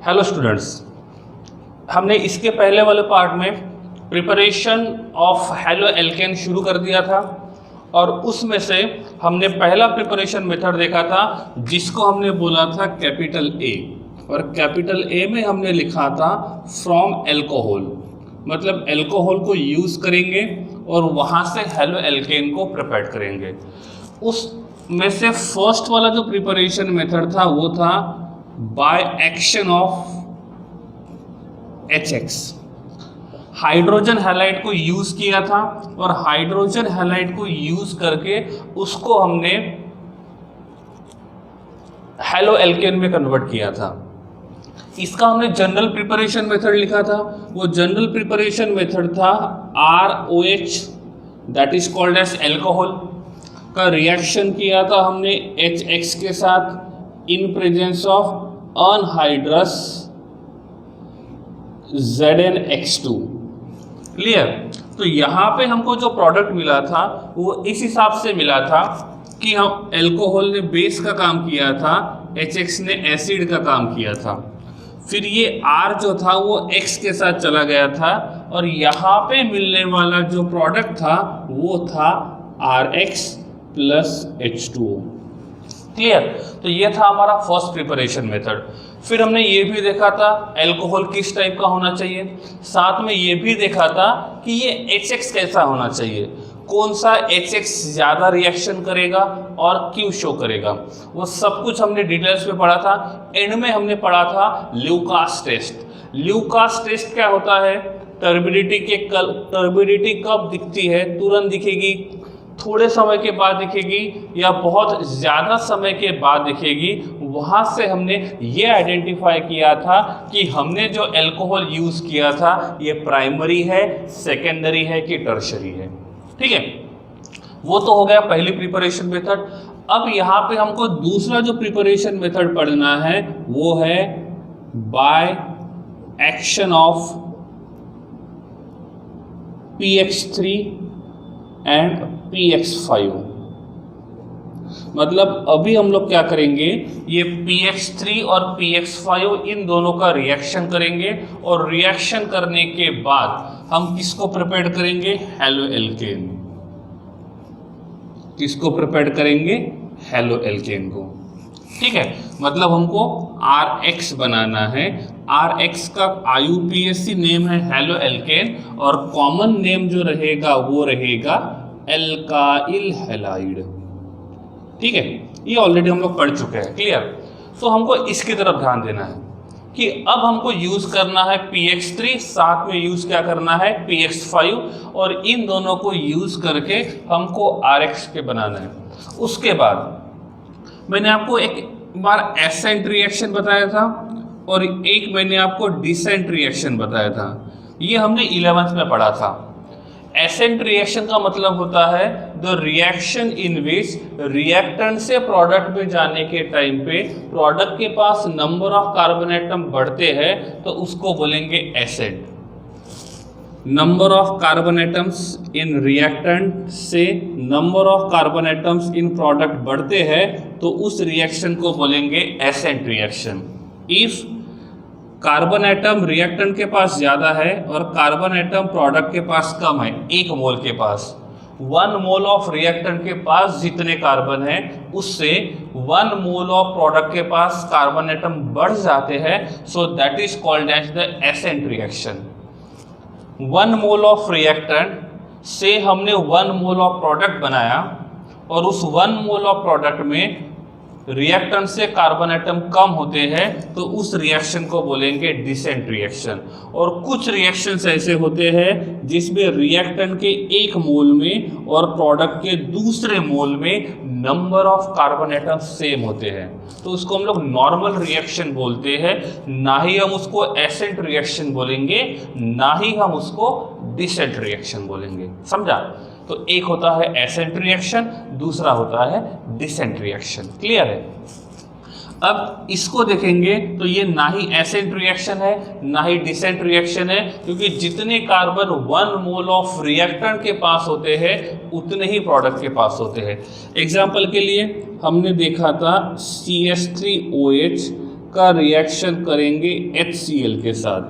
Hello students, हमने इसके पहले वाले पार्ट में प्रिपरेशन ऑफ हेलो एल्केन शुरू कर दिया था और उसमें से हमने पहला प्रिपरेशन मेथड देखा था जिसको हमने बोला था कैपिटल ए, और कैपिटल ए में हमने लिखा था फ्रॉम एल्कोहल, मतलब एल्कोहल को यूज़ करेंगे और वहाँ से हेलो एल्केन को प्रिपेयर करेंगे। उसमें से फर्स्ट वाला जो प्रिपरेशन मेथड था वो था by action of HX, hydrogen halide को यूज किया था और हाइड्रोजन हैलाइड को यूज करके उसको हमने हेलो एल्केन में कन्वर्ट किया था। इसका हमने जनरल प्रिपरेशन मेथड लिखा था। वो जनरल प्रिपरेशन मेथड था ROH, that is called as alcohol का रिएक्शन किया था हमने HX के साथ in presence of anhydrous ZnX2। Clear? तो यहाँ पे हमको जो प्रोडक्ट मिला था वो इस हिसाब से मिला था कि हम एल्कोहल ने बेस का काम किया था, HX ने एसिड का काम किया था, फिर ये R जो था वो X के साथ चला गया था और यहाँ पे मिलने वाला जो प्रोडक्ट था वो था RX प्लस H2O। क्लियर? तो ये था हमारा फर्स्ट प्रिपरेशन मेथड। फिर हमने ये भी देखा था एल्कोहल किस टाइप का होना चाहिए, साथ में ये भी देखा था कि ये HX कैसा होना चाहिए, कौन सा HX ज़्यादा रिएक्शन करेगा और क्यों शो करेगा, वो सब कुछ हमने डिटेल्स में पढ़ा था। एंड में हमने पढ़ा था ल्यूकास टेस्ट। ल्यूकास टेस्ट क्या होता है? टर्बिडिटी कब दिखती है? तुरंत दिखेगी, थोड़े समय के बाद दिखेगी, या बहुत ज़्यादा समय के बाद दिखेगी। वहाँ से हमने ये आइडेंटिफाई किया था कि हमने जो एल्कोहल यूज़ किया था ये प्राइमरी है, सेकेंडरी है कि टर्शरी है। ठीक है, वो तो हो गया पहली प्रिपरेशन मेथड। अब यहाँ पे हमको दूसरा जो प्रिपरेशन मेथड पढ़ना है वो है by action of PX3 and PX5। मतलब अभी हम लोग क्या करेंगे, ये PX3 और PX5 इन दोनों का रिएक्शन करेंगे और रिएक्शन करने के बाद हम किसको प्रिपेयर करेंगे? Halo alkane. किसको प्रिपेयर करेंगे? हेलो एल्केन को। ठीक है, मतलब हमको RX बनाना है। RX का IUPAC नेम है हेलो एल्केन और कॉमन नेम जो रहेगा वो रहेगा एल्काइल हैलाइड। ठीक है, ये ऑलरेडी हम लोग पढ़ चुके हैं। क्लियर? तो हमको इसकी तरफ ध्यान देना है कि अब हमको यूज करना है PX3, साथ में यूज क्या करना है? PX5, और इन दोनों को यूज करके हमको RX के बनाना है। उसके बाद मैंने आपको एक बार एसेंट रिएक्शन बताया था और एक मैंने आपको डिसेंट रिएक्शन बताया था। ये हमने 11th में पढ़ा था। एसेंट रिएक्शन का मतलब होता है the reaction in which reactant से प्रोडक्ट में जाने के टाइम पे प्रोडक्ट के पास नंबर ऑफ कार्बन एटम बढ़ते हैं तो उसको बोलेंगे ascent. Number of carbon atoms in reactant से number of carbon atoms in product बढ़ते हैं तो उस रिएक्शन को बोलेंगे ascent reaction. If carbon atom reactant के पास ज़्यादा है और कार्बन एटम प्रोडक्ट के पास कम है, 1 मोल के पास, 1 मोल ऑफ रिएक्टेंट के पास जितने कार्बन है उससे 1 मोल ऑफ प्रोडक्ट के पास कार्बन एटम बढ़ जाते हैं, so that is called as the ascent reaction. 1 mole of reactant से हमने 1 मोल ऑफ प्रोडक्ट बनाया और उस 1 मोल ऑफ प्रोडक्ट में रिएक्टेंट से कार्बन एटम कम होते हैं तो उस रिएक्शन को बोलेंगे डिसेंट रिएक्शन। और कुछ रिएक्शंस ऐसे होते हैं जिसमें रिएक्टेंट के 1 मोल में और प्रोडक्ट के दूसरे मोल में number of carbon atom same होते हैं, तो उसको हम लोग नॉर्मल रिएक्शन बोलते हैं। ना ही हम उसको एसेंट रिएक्शन बोलेंगे, ना ही हम उसको डिसेंट रिएक्शन बोलेंगे। समझा? तो एक होता है एसेंट रिएक्शन, दूसरा होता है डिसेंट रिएक्शन। क्लियर है? अब इसको देखेंगे तो ये ना ही एसेंट रिएक्शन है ना ही डिसेंट रिएक्शन है, क्योंकि जितने कार्बन 1 मोल ऑफ रिएक्टेंट के पास होते हैं उतने ही प्रोडक्ट के पास होते हैं। एग्जाम्पल के लिए हमने देखा था CH3OH का रिएक्शन करेंगे HCl के साथ,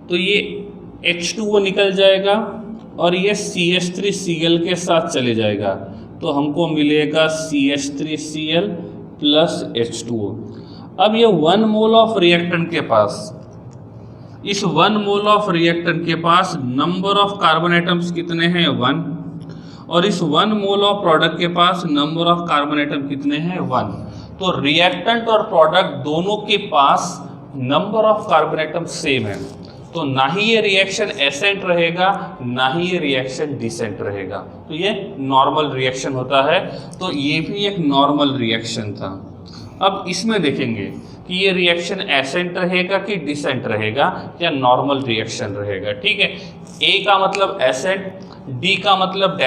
तो ये H2O निकल जाएगा और ये CH3Cl के साथ चले जाएगा, तो हमको मिलेगा CH3Cl प्लस H2O। अब ये 1 मोल ऑफ रिएक्टेंट के पास, इस 1 मोल ऑफ रिएक्टेंट के पास नंबर ऑफ कार्बन एटम्स कितने हैं 1, और इस 1 मोल ऑफ प्रोडक्ट के पास नंबर ऑफ कार्बन एटम कितने हैं 1। तो रिएक्टेंट और प्रोडक्ट दोनों के पास number of carbon atom same है, तो ना ही ये रिएक्शन एसेंट रहेगा ना ही ये रिएक्शन डिसेंट रहेगा, तो ये नॉर्मल रिएक्शन होता है। तो ये भी एक नॉर्मल रिएक्शन था। अब इसमें देखेंगे कि ये रिएक्शन एसेंट रहेगा कि डिसेंट रहेगा या नॉर्मल रिएक्शन रहेगा। ठीक है, ए का मतलब एसेंट, डी का मतलब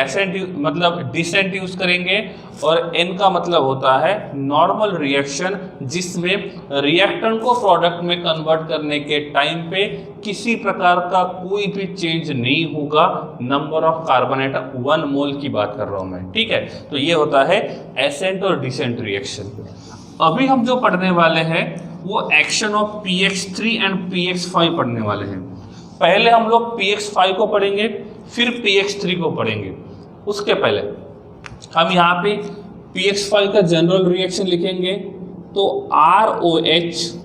डिसेंट यूज करेंगे, और एन का मतलब होता है नॉर्मल रिएक्शन, जिसमें रिएक्टेंट को प्रोडक्ट में कन्वर्ट करने के टाइम पे किसी प्रकार का कोई भी चेंज नहीं होगा। नंबर ऑफ कार्बन एटम 1 मोल की बात कर रहा हूं मैं। ठीक है, तो ये होता है एसेंट और डिसेंट रिएक्शन। अभी हम जो पढ़ने वाले हैं वो action of PX3 and PX5 पढ़ने वाले हैं। पहले हम लोग PX5 को पढ़ेंगे, फिर PX3 को पढ़ेंगे। उसके पहले हम यहाँ पे PX5 का जनरल रिएक्शन लिखेंगे, तो ROH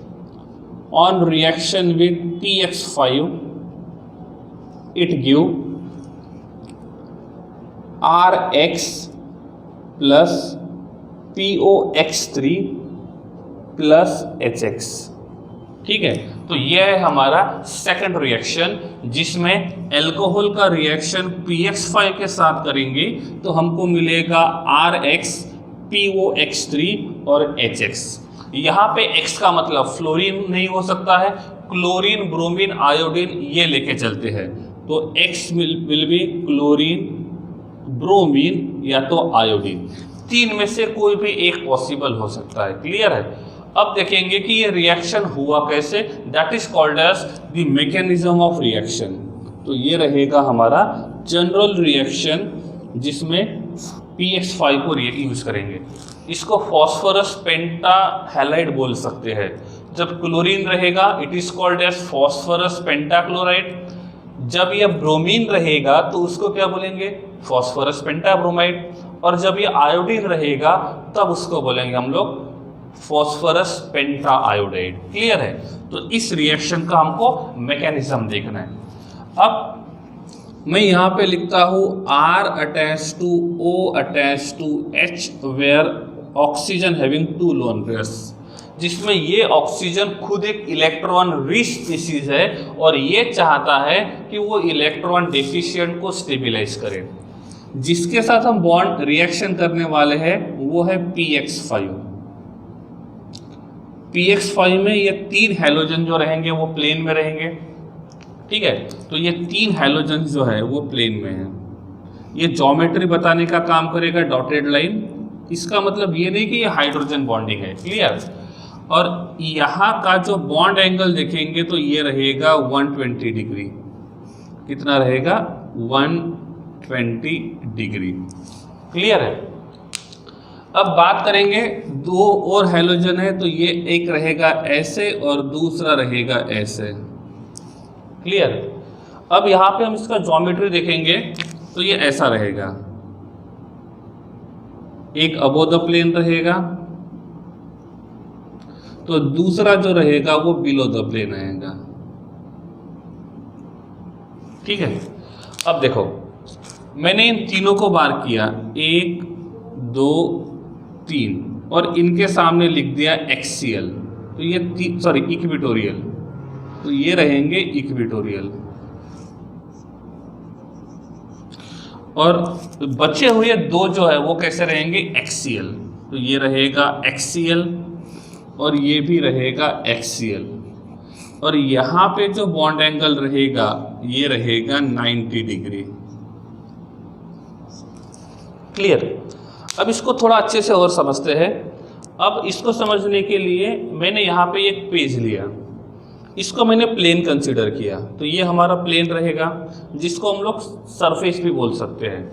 on reaction with PX5 it give RX plus POX3 plus HX। ठीक है, तो यह है हमारा सेकंड रिएक्शन, जिसमें अल्कोहल का रिएक्शन PX5 के साथ करेंगे तो हमको मिलेगा RX POX3 और HX। यहाँ पे X का मतलब फ्लोरीन नहीं हो सकता है, क्लोरीन, ब्रोमीन, आयोडीन ये लेके चलते हैं, तो X will be chlorine, bromine या तो आयोडीन। तीन में से कोई भी एक पॉसिबल हो सकता है। क्लियर है? अब देखेंगे कि ये रिएक्शन हुआ कैसे, that is called as the mechanism of reaction. तो ये रहेगा हमारा जनरल रिएक्शन, जिसमें PX5 को यूज करेंगे। इसको फॉस्फोरस पेंटाहैलाइड बोल सकते हैं। जब क्लोरीन रहेगा it is called as phosphorus pentachloride, जब यह ब्रोमीन रहेगा तो उसको क्या बोलेंगे, फॉस्फोरस पेंटाब्रोमाइड, और जब ये आयोडीन रहेगा तब उसको बोलेंगे हम लोग फॉस्फोरस पेंटा आयोडाइड। क्लियर है? तो इस रिएक्शन का हमको मैकेनिज्म देखना है। अब मैं यहाँ पे लिखता हूँ R attach to O attach to H where oxygen having 2 lone pairs, जिसमें ये ऑक्सीजन खुद एक इलेक्ट्रॉन रिच स्पीशीज है और ये चाहता है कि वो इलेक्ट्रॉन डेफिशिएंट को स्टेबिलाईज करे। जिसके साथ हम बॉन्ड रिएक्शन करने वाले हैं वो है PX5। PX5 में ये 3 हैलोजन जो रहेंगे वो प्लेन में रहेंगे। ठीक है, तो ये 3 हैलोजन जो है वो प्लेन में है। ये ज्योमेट्री बताने का काम करेगा डॉटेड लाइन, इसका मतलब ये नहीं कि ये हाइड्रोजन बॉन्डिंग है। क्लियर? और यहाँ का जो बॉन्ड एंगल देखेंगे तो ये रहेगा 120 डिग्री। कितना रहेगा? 120 डिग्री। क्लियर है? अब बात करेंगे 2 और हैलोजन है, तो ये एक रहेगा ऐसे और दूसरा रहेगा ऐसे। क्लियर? अब यहाँ पे हम इसका ज्योमेट्री देखेंगे तो ये ऐसा रहेगा, एक अबोव द प्लेन रहेगा, तो दूसरा जो रहेगा वो बिलो द प्लेन रहेगा। ठीक है, अब देखो मैंने इन तीनों को बार किया, 1 2 3, और इनके सामने लिख दिया एक्सियल, तो ये इक्विटोरियल, तो ये रहेंगे इक्विटोरियल, और बचे हुए 2 जो है वो कैसे रहेंगे? एक्सियल, तो ये रहेगा एक्सियल और ये भी रहेगा एक्सियल, और यहाँ पे जो बॉन्ड एंगल रहेगा ये रहेगा 90 डिग्री। क्लियर? अब इसको थोड़ा अच्छे से और समझते हैं। अब इसको समझने के लिए मैंने यहाँ पे एक पेज लिया, इसको मैंने प्लेन कंसीडर किया, तो ये हमारा प्लेन रहेगा जिसको हम लोग सरफेस भी बोल सकते हैं।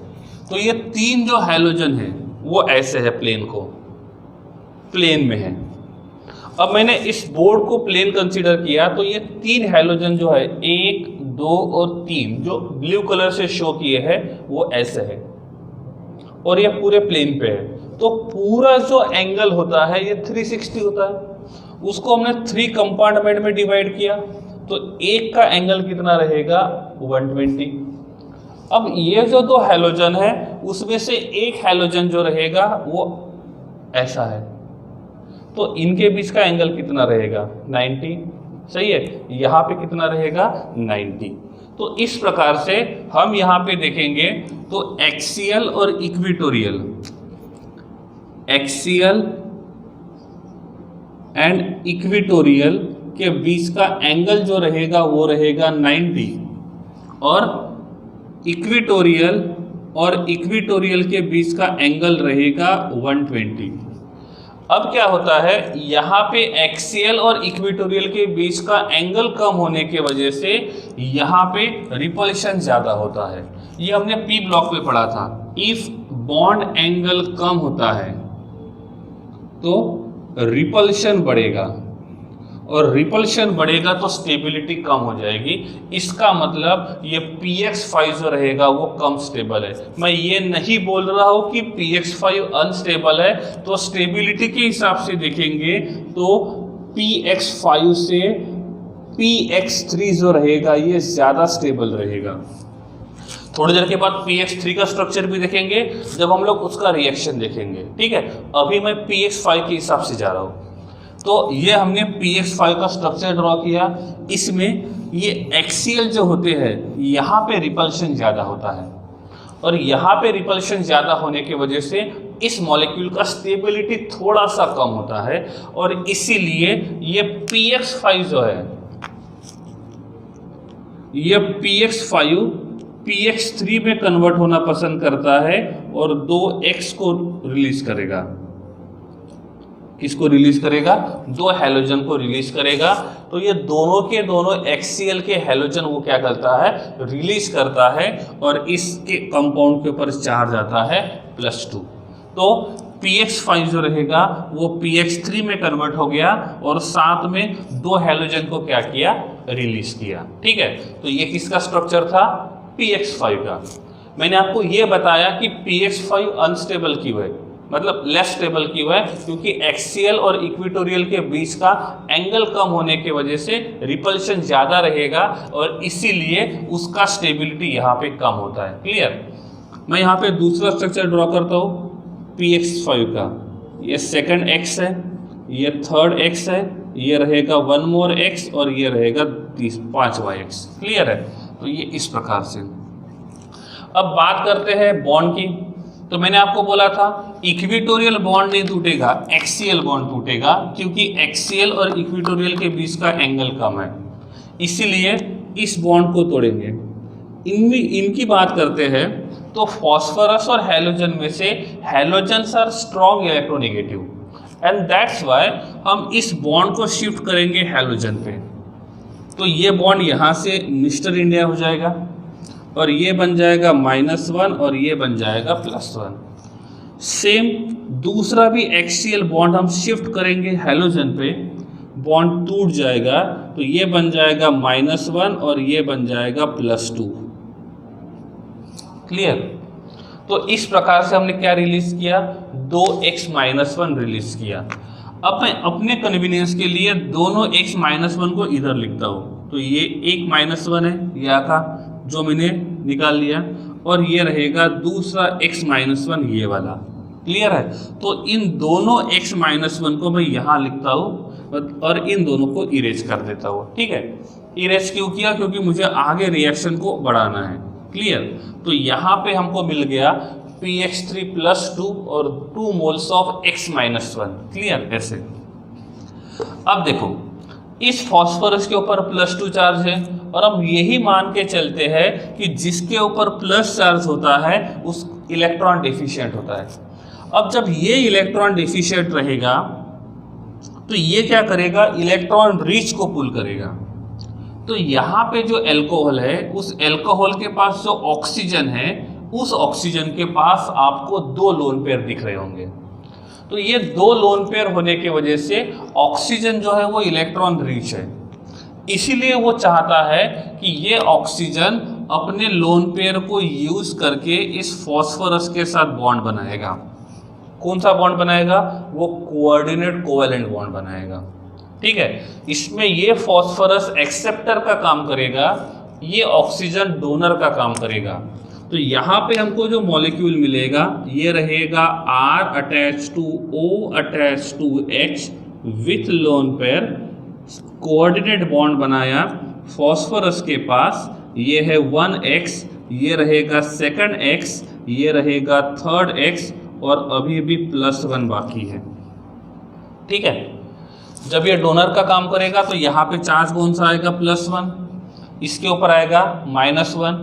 तो ये 3 जो हैलोजन है वो ऐसे है, प्लेन में है। अब मैंने इस बोर्ड को प्लेन कंसीडर किया तो ये 3 हैलोजन जो है 1, 2 और 3 जो ब्लू कलर से शो किए हैं वो ऐसे है और ये पूरे प्लेन पे है। तो पूरा जो एंगल होता है ये 360 होता है। उसको हमने 3 कंपार्टमेंट में डिवाइड किया तो एक का एंगल कितना रहेगा 120। अब ये जो 2 हैलोजन है उसमें से एक हैलोजन जो रहेगा वो ऐसा है तो इनके बीच का एंगल कितना रहेगा 90। सही है, यहाँ पे कितना रहेगा 90। तो इस प्रकार से हम यहाँ पे देखेंगे तो एक्सियल और इक्विटोरियल, एक्सियल एंड इक्विटोरियल के बीच का एंगल जो रहेगा वो रहेगा 90 और इक्विटोरियल के बीच का एंगल रहेगा 120। अब क्या होता है यहाँ पे एक्सियल और इक्विटोरियल के बीच का एंगल कम होने के वजह से यहाँ पे रिपल्शन ज़्यादा होता है। ये हमने पी ब्लॉक में पढ़ा था। इफ बॉन्ड एंगल कम होता है तो रिपल्शन बढ़ेगा और रिपल्शन बढ़ेगा तो स्टेबिलिटी कम हो जाएगी। इसका मतलब ये px5 जो रहेगा वो कम स्टेबल है। मैं ये नहीं बोल रहा हूँ कि px5 अनस्टेबल है, तो स्टेबिलिटी के हिसाब से देखेंगे तो px5 से px3 जो रहेगा ये ज़्यादा स्टेबल रहेगा। थोड़ी देर के बाद px3 का स्ट्रक्चर भी देखेंगे जब हम लोग उसका रिएक्शन देखेंगे। ठीक है, अभी मैं px5 के हिसाब से जा रहा हूँ। तो ये हमने px5 का स्ट्रक्चर ड्रॉ किया। इसमें ये एक्सियल जो होते हैं यहाँ पे रिपल्शन ज़्यादा होता है और यहाँ पे रिपल्शन ज़्यादा होने की वजह से इस मॉलिक्यूल का स्टेबिलिटी थोड़ा सा कम होता है और इसीलिए ये px5 जो है ये px5 px3 में कन्वर्ट होना पसंद करता है और 2x को रिलीज करेगा। किसको रिलीज करेगा 2 हैलोजन को रिलीज करेगा। तो ये दोनों के दोनों एक्सियल के हैलोजन वो क्या करता है रिलीज करता है और इसके कंपाउंड के ऊपर चार्ज आता है +2। तो px5 जो रहेगा वो px3 में कन्वर्ट हो गया और साथ में 2 हैलोजन को क्या किया रिलीज किया। ठीक है, तो ये किसका स्ट्रक्चर था px5 का। मैंने आपको ये बताया कि px5 अनस्टेबल क्यों है, मतलब लेस स्टेबल क्यों है, क्योंकि एक्सियल और इक्विटोरियल के बीच का एंगल कम होने की वजह से रिपल्शन ज़्यादा रहेगा और इसीलिए उसका स्टेबिलिटी यहाँ पे कम होता है। क्लियर। मैं यहाँ पे दूसरा स्ट्रक्चर ड्रॉ करता हूँ px5 का। ये सेकंड x है, ये थर्ड x है, ये रहेगा 1 more x और ये रहेगा 5वां x। क्लियर है, तो ये इस प्रकार से। अब बात करते हैं बॉन्ड की। तो मैंने आपको बोला था इक्विटोरियल बॉन्ड नहीं टूटेगा, एक्सियल बॉन्ड टूटेगा, क्योंकि एक्सियल और इक्विटोरियल के बीच का एंगल कम है, इसीलिए इस बॉन्ड को तोड़ेंगे। इनकी बात करते हैं तो फॉस्फोरस और हैलोजन में से halogens are strong electronegative and that's why हम इस बॉन्ड को शिफ्ट करेंगे हैलोजन पे। तो ये बॉन्ड यहाँ से मिस्टर इंडिया हो जाएगा और ये बन जाएगा -1 और ये बन जाएगा +1। सेम दूसरा भी एक्सियल बॉन्ड हम शिफ्ट करेंगे हैलोजन पे, बॉन्ड टूट जाएगा तो ये बन जाएगा -1 और ये बन जाएगा +2। क्लियर। तो इस प्रकार से हमने क्या रिलीज किया 2x-1 रिलीज किया। अब मैं अपने कन्वीनियंस के लिए दोनों x-1 को इधर लिखता हूँ। तो ये एक -1 है ये आका जो मैंने निकाल लिया और ये रहेगा दूसरा x-1 ये वाला। क्लियर है। तो इन दोनों x-1 को मैं यहाँ लिखता हूँ और इन दोनों को इरेज कर देता हूँ। ठीक है, इरेज क्यों किया, क्योंकि मुझे आगे रिएक्शन को बढ़ाना है। क्लियर। तो यहाँ पे हमको मिल गया px3 +2 और 2 moles ऑफ x-1। क्लियर। ऐसे अब देखो इस फॉस्फोरस के ऊपर +2 चार्ज है और हम यही मान के चलते हैं कि जिसके ऊपर प्लस चार्ज होता है उस इलेक्ट्रॉन डेफिशिएंट होता है। अब जब ये इलेक्ट्रॉन डेफिशिएंट रहेगा तो ये क्या करेगा इलेक्ट्रॉन रिच को पुल करेगा। तो यहाँ पे जो अल्कोहल है उस अल्कोहल के पास जो ऑक्सीजन है उस ऑक्सीजन के पास आपको 2 लोन पेयर दिख रहे होंगे। तो ये 2 लोन पेयर होने की वजह से ऑक्सीजन जो है वो इलेक्ट्रॉन रिच है, इसीलिए वो चाहता है कि ये ऑक्सीजन अपने लोन पेयर को यूज करके इस फॉस्फोरस के साथ बॉन्ड बनाएगा। कौन सा बॉन्ड बनाएगा? वो कोऑर्डिनेट कोवैलेंट बॉन्ड बनाएगा। ठीक है, इसमें ये फॉस्फोरस एक्सेप्टर का काम करेगा, ये ऑक्सीजन डोनर का काम करेगा। तो यहाँ पे हमको जो मॉलिक्यूल मिलेगा ये रहेगा R attach to O attach to H with lone pair, coordinate bond बनाया फॉस्फोरस के पास, ये है 1x, ये रहेगा सेकंड x, ये रहेगा थर्ड x, और अभी भी +1 बाकी है। ठीक है, जब ये डोनर का काम करेगा तो यहाँ पे चार्ज कौन सा आएगा? +1, इसके ऊपर आएगा -1,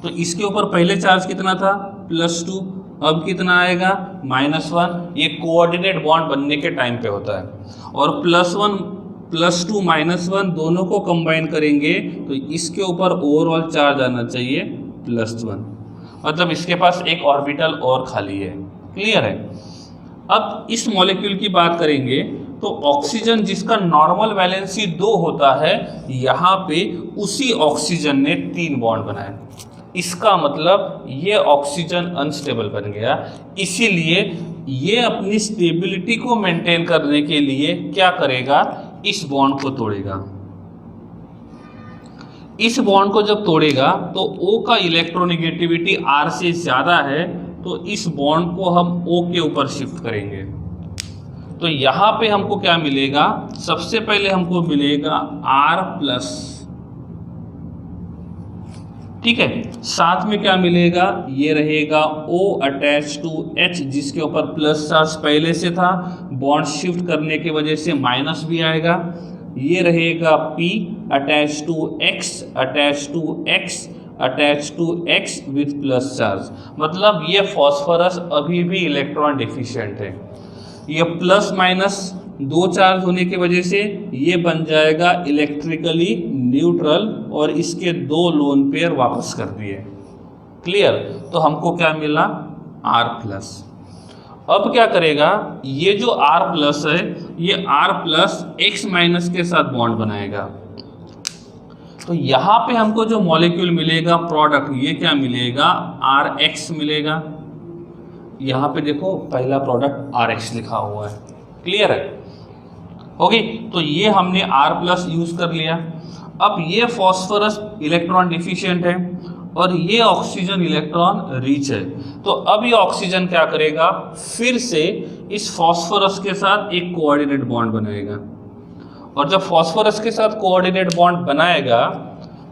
तो इसके ऊपर पहले चार्ज कितना था? +2, अब कितना आएगा? -1। ये कोऑर्डिनेट बॉन्ड बनने के टाइम पे होता है, और +1 +2 -1 दोनों को कंबाइन करेंगे तो इसके ऊपर ओवरऑल चार्ज आना चाहिए +1, मतलब इसके पास एक ऑर्बिटल और खाली है। क्लियर है? अब इस मॉलिक्यूल की बात करेंगे तो ऑक्सीजन जिसका नॉर्मल वैलेंसी 2 होता है, यहाँ पे उसी ऑक्सीजन ने 3 बॉन्ड बनाए। इसका मतलब ये ऑक्सीजन अनस्टेबल बन गया, इसीलिए ये अपनी स्टेबिलिटी को मेंटेन करने के लिए क्या करेगा? इस बॉन्ड को तोड़ेगा। इस बॉन्ड को जब तोड़ेगा तो O का इलेक्ट्रोनेगेटिविटी R से ज़्यादा है, तो इस बॉन्ड को हम O के ऊपर शिफ्ट करेंगे। तो यहाँ पे हमको क्या मिलेगा? सबसे पहले हमको मिलेगा R+, ठीक है, साथ में क्या मिलेगा? ये रहेगा O अटैच टू H जिसके ऊपर प्लस चार्ज पहले से था, बॉन्ड शिफ्ट करने की वजह से माइनस भी आएगा। ये रहेगा P attach to X attach to X attach to X with plus charge, मतलब ये फॉस्फोरस अभी भी इलेक्ट्रॉन डिफिशिएंट है। ये प्लस माइनस 2 चार्ज होने की वजह से ये बन जाएगा इलेक्ट्रिकली न्यूट्रल, और इसके 2 लोन पेयर वापस कर दिए। क्लियर? तो हमको क्या मिला? R+। अब क्या करेगा? ये जो R+ है, ये R+ X- के साथ बॉन्ड बनाएगा। तो यहाँ पे हमको जो मॉलिक्यूल मिलेगा प्रोडक्ट, ये क्या मिलेगा? RX मिलेगा। यहाँ पे देखो पहला प्रोडक्ट RX लिखा हुआ है। क्लियर है? ओके, तो ये हमने R+ यूज कर लिया। अब ये फॉस्फोरस इलेक्ट्रॉन डिफिशिएंट है और ये ऑक्सीजन इलेक्ट्रॉन रिच है, तो अब ये ऑक्सीजन क्या करेगा? फिर से इस फॉस्फोरस के साथ एक कोऑर्डिनेट बॉन्ड बनाएगा, और जब फॉस्फोरस के साथ कोऑर्डिनेट बॉन्ड बनाएगा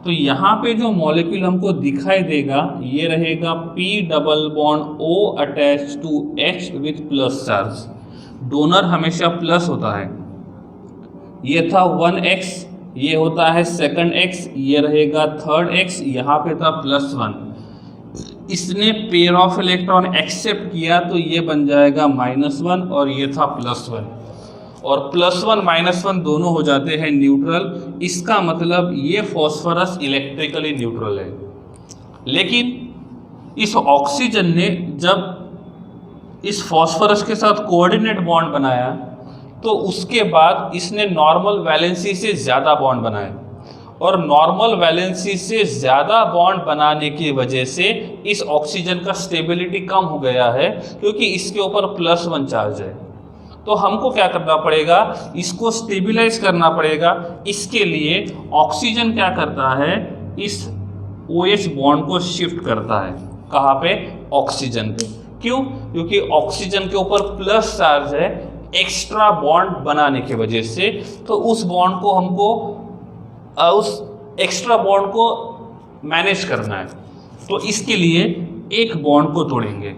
तो यहाँ पे जो मॉलिक्यूल हमको दिखाई देगा ये रहेगा P+O attach to H with plus charge. Donor हमेशा प्लस होता है। ये था 1x, ये होता है सेकंड x, ये रहेगा थर्ड x, यहाँ पे था +1। इसने पेयर ऑफ इलेक्ट्रॉन एक्सेप्ट किया तो ये बन जाएगा -1, और ये था +1, और +1 -1 दोनों हो जाते हैं न्यूट्रल। इसका मतलब ये फॉस्फोरस इलेक्ट्रिकली न्यूट्रल है। लेकिन इस ऑक्सीजन ने जब इस फॉस्फोरस के साथ कोऑर्डिनेट बॉन्ड बनाया तो उसके बाद इसने नॉर्मल वैलेंसी से ज़्यादा बॉन्ड बनाए, और नॉर्मल वैलेंसी से ज़्यादा बॉन्ड बनाने की वजह से इस ऑक्सीजन का स्टेबिलिटी कम हो गया है, क्योंकि इसके ऊपर +1 चार्ज है। तो हमको क्या करना पड़ेगा? इसको स्टेबिलाइज करना पड़ेगा। इसके लिए ऑक्सीजन क्या करता है? इस OH बॉन्ड को शिफ्ट करता है। कहाँ पे? ऑक्सीजन पे। क्यों? क्योंकि ऑक्सीजन के ऊपर प्लस चार्ज है एक्स्ट्रा बॉन्ड बनाने की वजह से, तो उस बॉन्ड को हमको उस एक्स्ट्रा बॉन्ड को मैनेज करना है, तो इसके लिए एक बॉन्ड को तोड़ेंगे।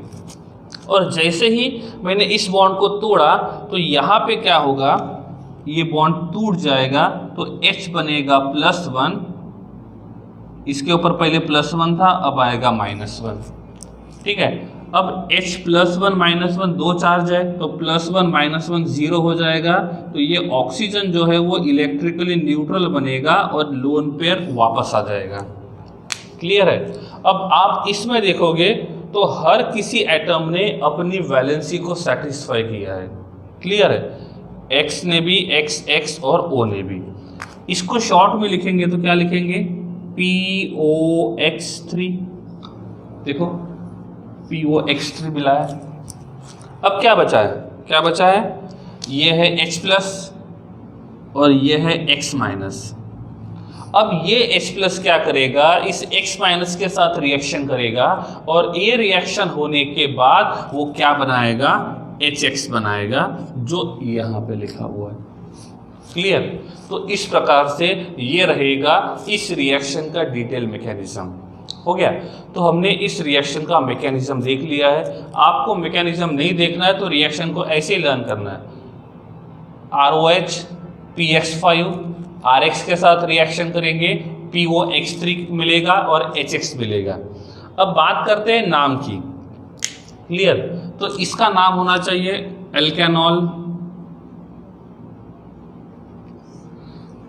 और जैसे ही मैंने इस बॉन्ड को तोड़ा तो यहाँ पे क्या होगा? ये बॉन्ड टूट जाएगा, तो H बनेगा +1, इसके ऊपर पहले +1 था, अब आएगा -1। ठीक है, अब H +1 -1 दो चार्ज है, तो +1 -1 0 हो जाएगा, तो ये ऑक्सीजन जो है वो इलेक्ट्रिकली न्यूट्रल बनेगा और लोन पेयर वापस आ जाएगा। क्लियर है? अब आप इसमें देखोगे तो हर किसी एटम ने अपनी वैलेंसी को सेटिस्फाई किया है। क्लियर है, X ने भी, XX और O ने भी। इसको शॉर्ट में लिखेंगे तो क्या लिखेंगे, POX3। देखो POX3 मिला है। अब क्या बचा है, क्या बचा है, ये है H प्लस और ये है X माइनस। अब ये H प्लस क्या करेगा, इस X माइनस के साथ रिएक्शन करेगा और ये रिएक्शन होने के बाद वो क्या बनाएगा, HX बनाएगा, जो यहाँ पे लिखा हुआ है। क्लियर। तो इस प्रकार से ये रहेगा इस रिएक्शन का डिटेल मैकेनिज्म। हो गया। तो हमने इस रिएक्शन का मैकेनिज्म देख लिया है। आपको मैकेनिज्म नहीं देखना है तो रिएक्शन को ऐसे ही लर्न करना है। ROH PX5 RX के साथ रिएक्शन करेंगे, POX3 मिलेगा और HX मिलेगा। अब बात करते हैं नाम की। क्लियर। तो इसका नाम होना चाहिए एल्केनॉल,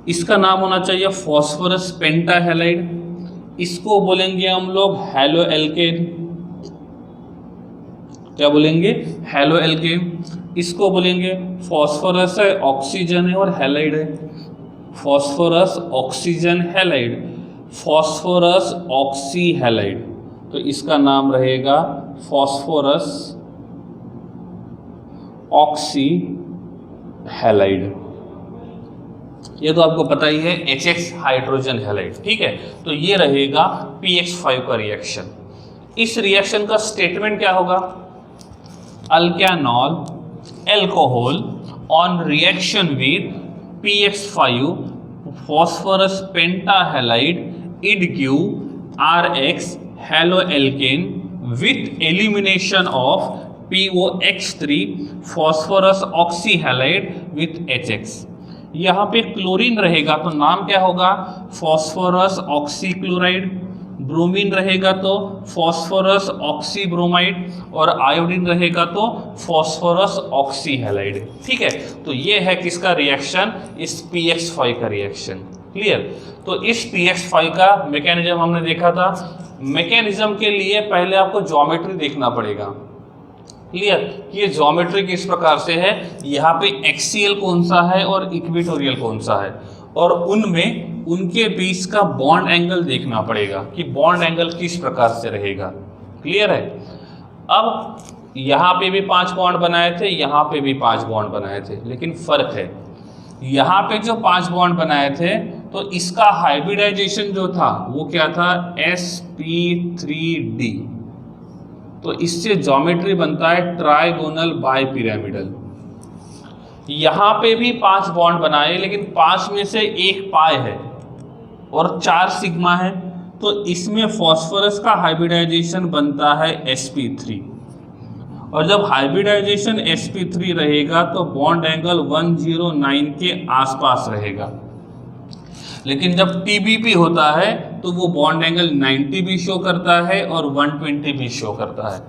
इसका नाम होना चाहिए फॉस्फोरस पेंटाहेलाइड, इसको बोलेंगे हम लोग हैलो एल्केन। क्या बोलेंगे, हैलो एल्केन। इसको बोलेंगे फॉस्फोरस है, ऑक्सीजन है और हैलाइड है, phosphorus oxygen halide, phosphorus oxy halide. तो इसका नाम रहेगा फॉस्फोरस ऑक्सी हैलाइड। ये तो आपको पता ही है, HX हाइड्रोजन हैलाइड। ठीक है। तो ये रहेगा PX5 का रिएक्शन। इस रिएक्शन का स्टेटमेंट क्या होगा, alkanol alcohol on reaction with PX5 phosphorus pentahalide it give RX haloalkane with elimination of POX3 phosphorus oxyhalide with HX। यहाँ पे क्लोरीन रहेगा तो नाम क्या होगा, फॉस्फोरस ऑक्सीक्लोराइड। ब्रोमीन रहेगा तो फॉस्फोरस ऑक्सीब्रोमाइड और आयोडीन रहेगा तो फॉस्फोरस ऑक्सीहैलाइड। ठीक है। तो ये है किसका रिएक्शन, इस PX5 का रिएक्शन। क्लियर। तो इस PX5 का मैकेनिज्म हमने देखा था। मैकेनिज्म के लिए पहले आपको ज्योमेट्री देखना पड़ेगा। क्लियर। ये ज्योमेट्री किस प्रकार से है, यहाँ पे एक्सियल कौन सा है और इक्वेटोरियल कौन सा है, और उनमें उनके बीच का बॉन्ड एंगल देखना पड़ेगा कि बॉन्ड एंगल किस प्रकार से रहेगा। क्लियर है। अब यहाँ पे भी 5 बॉन्ड बनाए थे, यहाँ पे भी 5 बॉन्ड बनाए थे, लेकिन फर्क है, यहाँ पे जो 5 बॉन्ड बनाए थे तो इसका हाइब्रिडाइजेशन जो था वो क्या था, sp3d। तो इससे ज्योमेट्री बनता है ट्राइगोनल बाइपिरामिडल। यहाँ पे भी 5 बॉन्ड बनाए, लेकिन 5 में से 1 पाई है और 4 सिग्मा है, तो इसमें फॉस्फोरस का हाइब्रिडाइजेशन बनता है sp3। और जब हाइब्रिडाइजेशन sp3 रहेगा तो बॉन्ड एंगल 109 के आसपास रहेगा। लेकिन जब TBP होता है तो वो बॉन्ड एंगल 90 भी शो करता है और 120 भी शो करता है।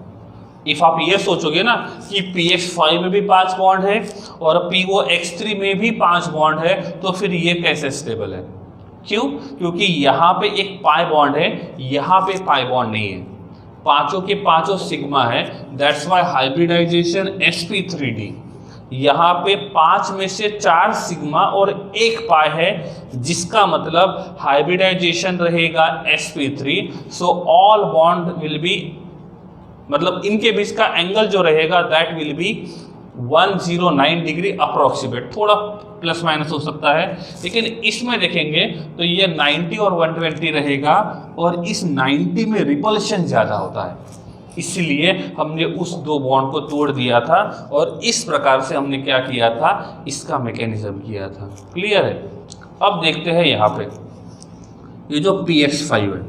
इफ आप ये सोचोगे ना कि PX5 में भी 5 बॉन्ड है और POX3 में भी 5 बॉन्ड है, तो फिर ये कैसे स्टेबल है? क्यों? क्योंकि यहाँ पे एक पाई बॉन्ड है, यहाँ पे पाई बॉन्ड नहीं है, पांचों के पांचों सिग्मा है। That's why hybridisation sp3d। यहाँ पे 5 में से 4 सिग्मा और 1 पाई है, जिसका मतलब हाइब्रिडाइजेशन रहेगा sp3। So all bond will be, मतलब इनके बीच का एंगल जो रहेगा that will be 109 degree approximate, थोड़ा प्लस माइनस हो सकता है, लेकिन इसमें देखेंगे तो ये 90 और 120 रहेगा और इस 90 में रिपल्शन ज़्यादा होता है, इसलिए हमने उस 2 बॉन्ड को तोड़ दिया था और इस प्रकार से हमने क्या किया था, इसका मैकेनिज्म किया था। क्लियर है। अब देखते हैं यहाँ पे ये जो PX5 है,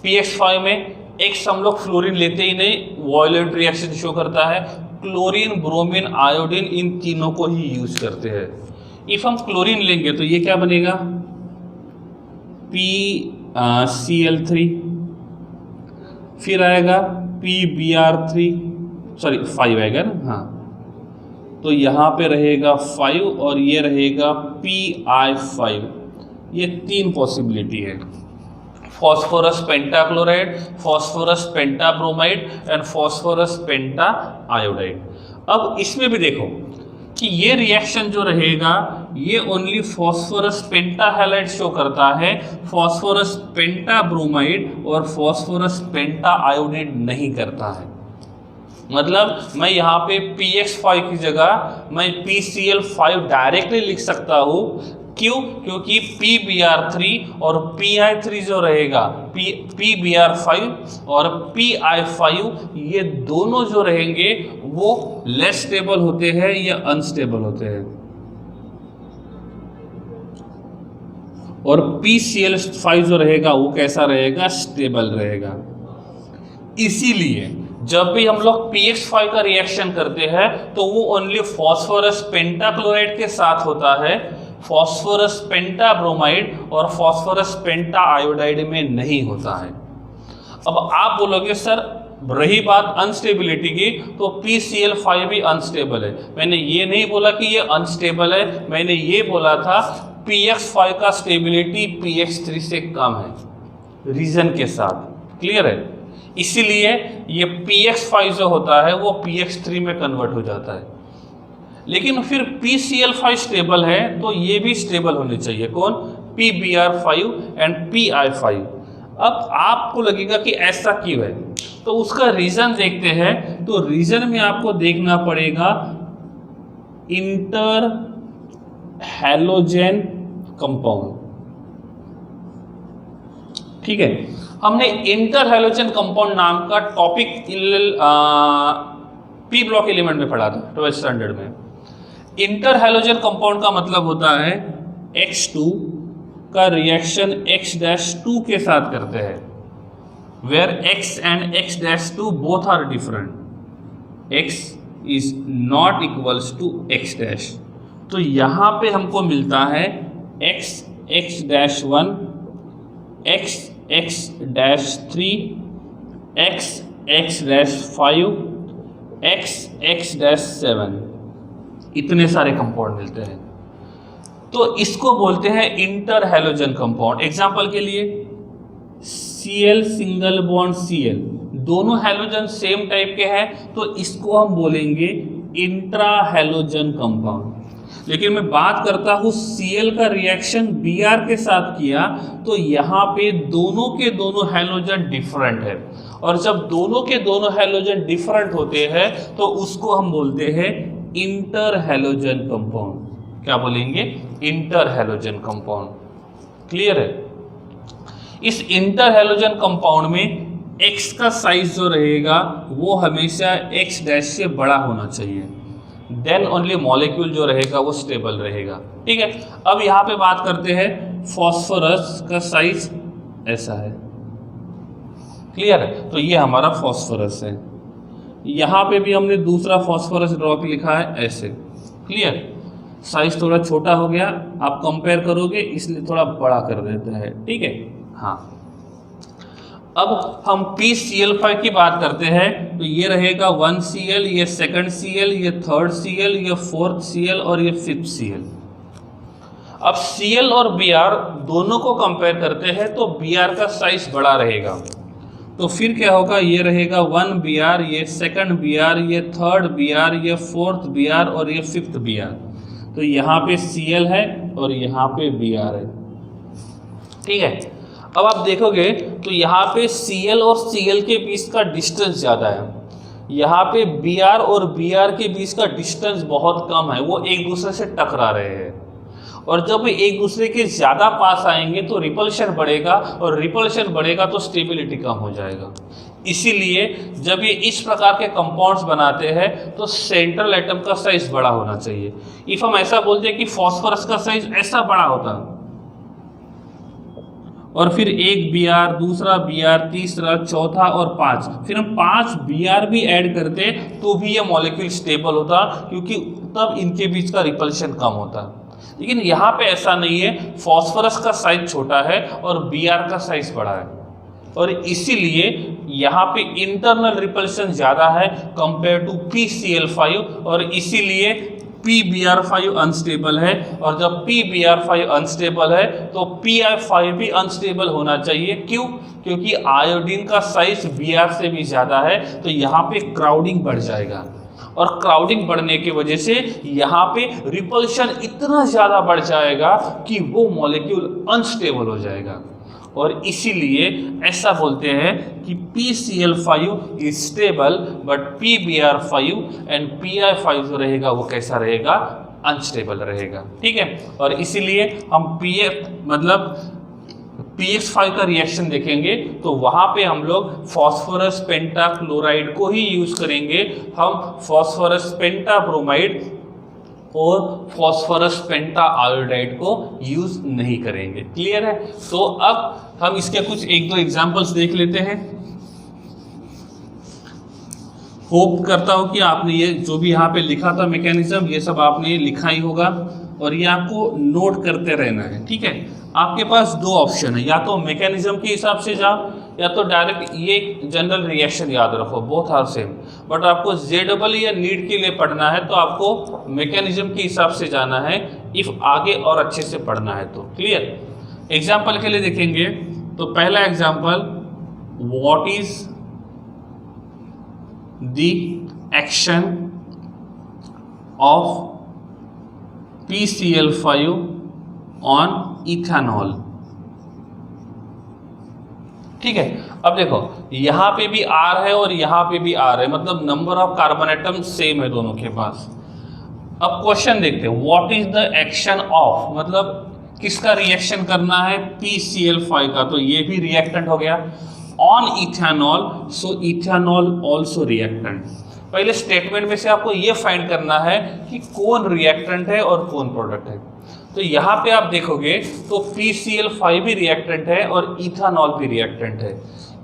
PX5 में X हम लोग फ्लोरीन लेते ही नहीं, वॉयलेट रिएक्शन शो करता है। क्लोरीन, ब्रोमीन, आयोडीन इन तीनों को ही यूज करते हैं। इफ हम क्लोरीन लेंगे तो ये क्या बनेगा, PCl3, फिर आएगा PBr3, सॉरी 5 आएगा ना, हाँ, तो यहाँ पे रहेगा 5 और ये रहेगा PI5। ये 3 पॉसिबिलिटी है, phosphorus pentachloride, phosphorus pentabromide and phosphorus penta iodide. अब इसमें भी देखो, कि ये रिएक्शन जो रहेगा ये ओनली फॉस्फोरस पेंटाहैलाइड शो करता है, फॉस्फोरस पेंटाब्रोमाइड और फॉस्फोरस पेंटाआयोडाइड नहीं करता है। मतलब मैं यहाँ पे PX5 की जगह मैं PCl5 डायरेक्टली लिख सकता हूँ। क्यों? क्योंकि PBr3 और PI3 जो रहेगा, PBr5 और PI5 ये दोनों जो रहेंगे वो लेस स्टेबल होते हैं या अनस्टेबल होते हैं, और PCl5 जो रहेगा वो कैसा रहेगा? स्टेबल रहेगा। इसीलिए जब भी हम लोग PX5 का रिएक्शन करते हैं तो वो ओनली फॉस्फोरस पेंटाक्लोराइड के साथ होता है, फॉस्फोरस पेंटाब्रोमाइड और फॉस्फोरस पेंटाआयोडाइड में नहीं होता है। अब आप बोलोगे सर रही बात अनस्टेबिलिटी की, तो PCl5 भी अनस्टेबल है। मैंने ये नहीं बोला कि ये अनस्टेबल है, मैंने ये बोला था PX5 का स्टेबिलिटी PX3 से कम है, रीजन के साथ। क्लियर है? इसीलिए ये PX5 जो होता है वो PX3 में कन्वर्ट हो जाता है। लेकिन फिर PCl5 स्टेबल है तो ये भी स्टेबल होने चाहिए। कौन? PBr5 and PI5। अब आपको लगेगा कि ऐसा क्यों है, तो उसका रीजन देखते हैं। तो रीजन में आपको देखना पड़ेगा इंटर हैलोजन कंपाउंड। ठीक है, हमने इंटर हैलोजन कंपाउंड नाम का टॉपिक पी ब्लॉक एलिमेंट में पढ़ा था 12th स्टैंडर्ड में। इंटर हैलोजन कंपाउंड का मतलब होता है X2 का रिएक्शन X-2 के साथ करते हैं, where X and X-2 both are different. X is not equals to X-. तो यहाँ पे हमको मिलता है X X-1, X X-3, X X-5, X X-7, इतने सारे कंपाउंड मिलते हैं। तो इसको बोलते हैं इंटर हैलोजन कंपाउंड। एग्जाम्पल के लिए Cl सिंगल बॉन्ड Cl, दोनों हैलोजन सेम टाइप के हैं तो इसको हम बोलेंगे इंट्रा हैलोजन कंपाउंड। लेकिन मैं बात करता हूँ Cl का रिएक्शन Br के साथ किया तो यहाँ पे दोनों के दोनों हैलोजन डिफरेंट है, और जब दोनों के दोनों हैलोजन डिफरेंट होते हैं तो उसको हम बोलते हैं इंटर हैलोजन कंपाउंड। क्या बोलेंगे? Inter halogen compound. क्लियर है? इस इंटर हैलोजन कंपाउंड में X का साइज जो रहेगा वो हमेशा X' से बड़ा होना चाहिए, देन ओनली मॉलिक्यूल जो रहेगा वो स्टेबल रहेगा। ठीक है, अब यहाँ पे बात करते हैं फॉस्फोरस का साइज ऐसा है। क्लियर है? तो ये हमारा फॉस्फोरस है। यहाँ पे भी हमने दूसरा फॉस्फोरस ड्रॉप लिखा है ऐसे। क्लियर? साइज थोड़ा छोटा हो गया, आप कंपेयर करोगे इसलिए थोड़ा बड़ा कर देते हैं। ठीक है? हाँ, अब हम PCl5 की बात करते हैं तो ये रहेगा 1Cl, ये 2Cl, ये 3Cl, ये 4Cl और ये 5Cl। अब Cl और Br दोनों को कंपेयर करते हैं तो Br का साइज बड़ा रहेगा, तो फिर क्या होगा? ये रहेगा 1Br, ये 2Br, ये 3Br, ये 4Br और ये 5Br। तो यहाँ पे Cl है और यहाँ पे Br है। ठीक है, अब आप देखोगे तो यहाँ पे Cl और Cl के बीच का डिस्टेंस ज़्यादा है, यहाँ पे Br और Br के बीच का डिस्टेंस बहुत कम है, वो एक दूसरे से टकरा रहे हैं। और जब एक दूसरे के ज़्यादा पास आएंगे तो रिपल्शन बढ़ेगा, और रिपल्शन बढ़ेगा तो स्टेबिलिटी कम हो जाएगा। इसीलिए जब ये इस प्रकार के कंपाउंड्स बनाते हैं तो सेंट्रल एटम का साइज बड़ा होना चाहिए। इफ हम ऐसा बोलते हैं कि फॉस्फोरस का साइज ऐसा बड़ा होता, और फिर एक Br, दूसरा Br, तीसरा, चौथा और 5, फिर हम 5 Br भी ऐड करते तो भी ये मॉलिक्यूल स्टेबल होता, क्योंकि तब इनके बीच का रिपल्शन कम होता। लेकिन यहाँ पे ऐसा नहीं है, फॉस्फोरस का साइज छोटा है और Br का साइज बड़ा है, और इसीलिए यहाँ पे इंटरनल रिपल्शन ज़्यादा है कंपेयर टू PCl5, और इसीलिए PBr5 अनस्टेबल है। और जब PBr5 अनस्टेबल है तो PI5 भी अनस्टेबल होना चाहिए। क्यों? क्योंकि आयोडीन का साइज Br से भी ज़्यादा है, तो यहाँ पे क्राउडिंग बढ़ जाएगा। और क्राउडिंग बढ़ने की वजह से यहाँ पे रिपल्शन इतना ज़्यादा बढ़ जाएगा कि वो मॉलिक्यूल अनस्टेबल हो जाएगा, और इसीलिए ऐसा बोलते हैं कि PCl5 is stable but PBr5 and PI5 जो रहेगा वो कैसा रहेगा, अनस्टेबल रहेगा। ठीक है, और इसीलिए हम PX5 का रिएक्शन देखेंगे तो वहां पे हम लोग फॉस्फोरस पेंटाक्लोराइड को ही यूज करेंगे, हम फॉस्फोरस पेंटाब्रोमाइड और फॉस्फोरस पेंटा आयोडाइड को यूज नहीं करेंगे। क्लियर है? तो अब हम इसके कुछ एक दो एग्जांपल्स देख लेते हैं। होप करता हूं कि आपने ये जो भी यहाँ पे लिखा था मैकेनिज्म, ये सब आपने लिखा ही होगा और ये आपको नोट करते रहना है। ठीक है, आपके पास दो ऑप्शन है, या तो मैकेनिज्म के हिसाब से जाओ या तो डायरेक्ट ये जनरल रिएक्शन याद रखो, बोथ आर सेम। बट आपको JEE या नीट के लिए पढ़ना है तो आपको मैकेनिज्म के हिसाब से जाना है, इफ आगे और अच्छे से पढ़ना है तो। क्लियर? एग्जाम्पल के लिए देखेंगे तो पहला example, what is the action of PCl5 on ethanol. ठीक है, अब देखो यहां पे भी R है और यहां पे भी R है, मतलब number of carbon atom same है दोनों के पास। अब क्वेश्चन देखते हैं, what is the action of, मतलब किसका रिएक्शन करना है, PCl5 का, तो ये भी रिएक्टेंट हो गया। On ethanol, so ethanol also reactant. पहले स्टेटमेंट में से आपको ये फाइंड करना है कि कौन रिएक्टेंट है और कौन प्रोडक्ट है। तो यहाँ पे आप देखोगे तो PCl5 भी रिएक्टेंट है और इथेनॉल भी रिएक्टेंट है।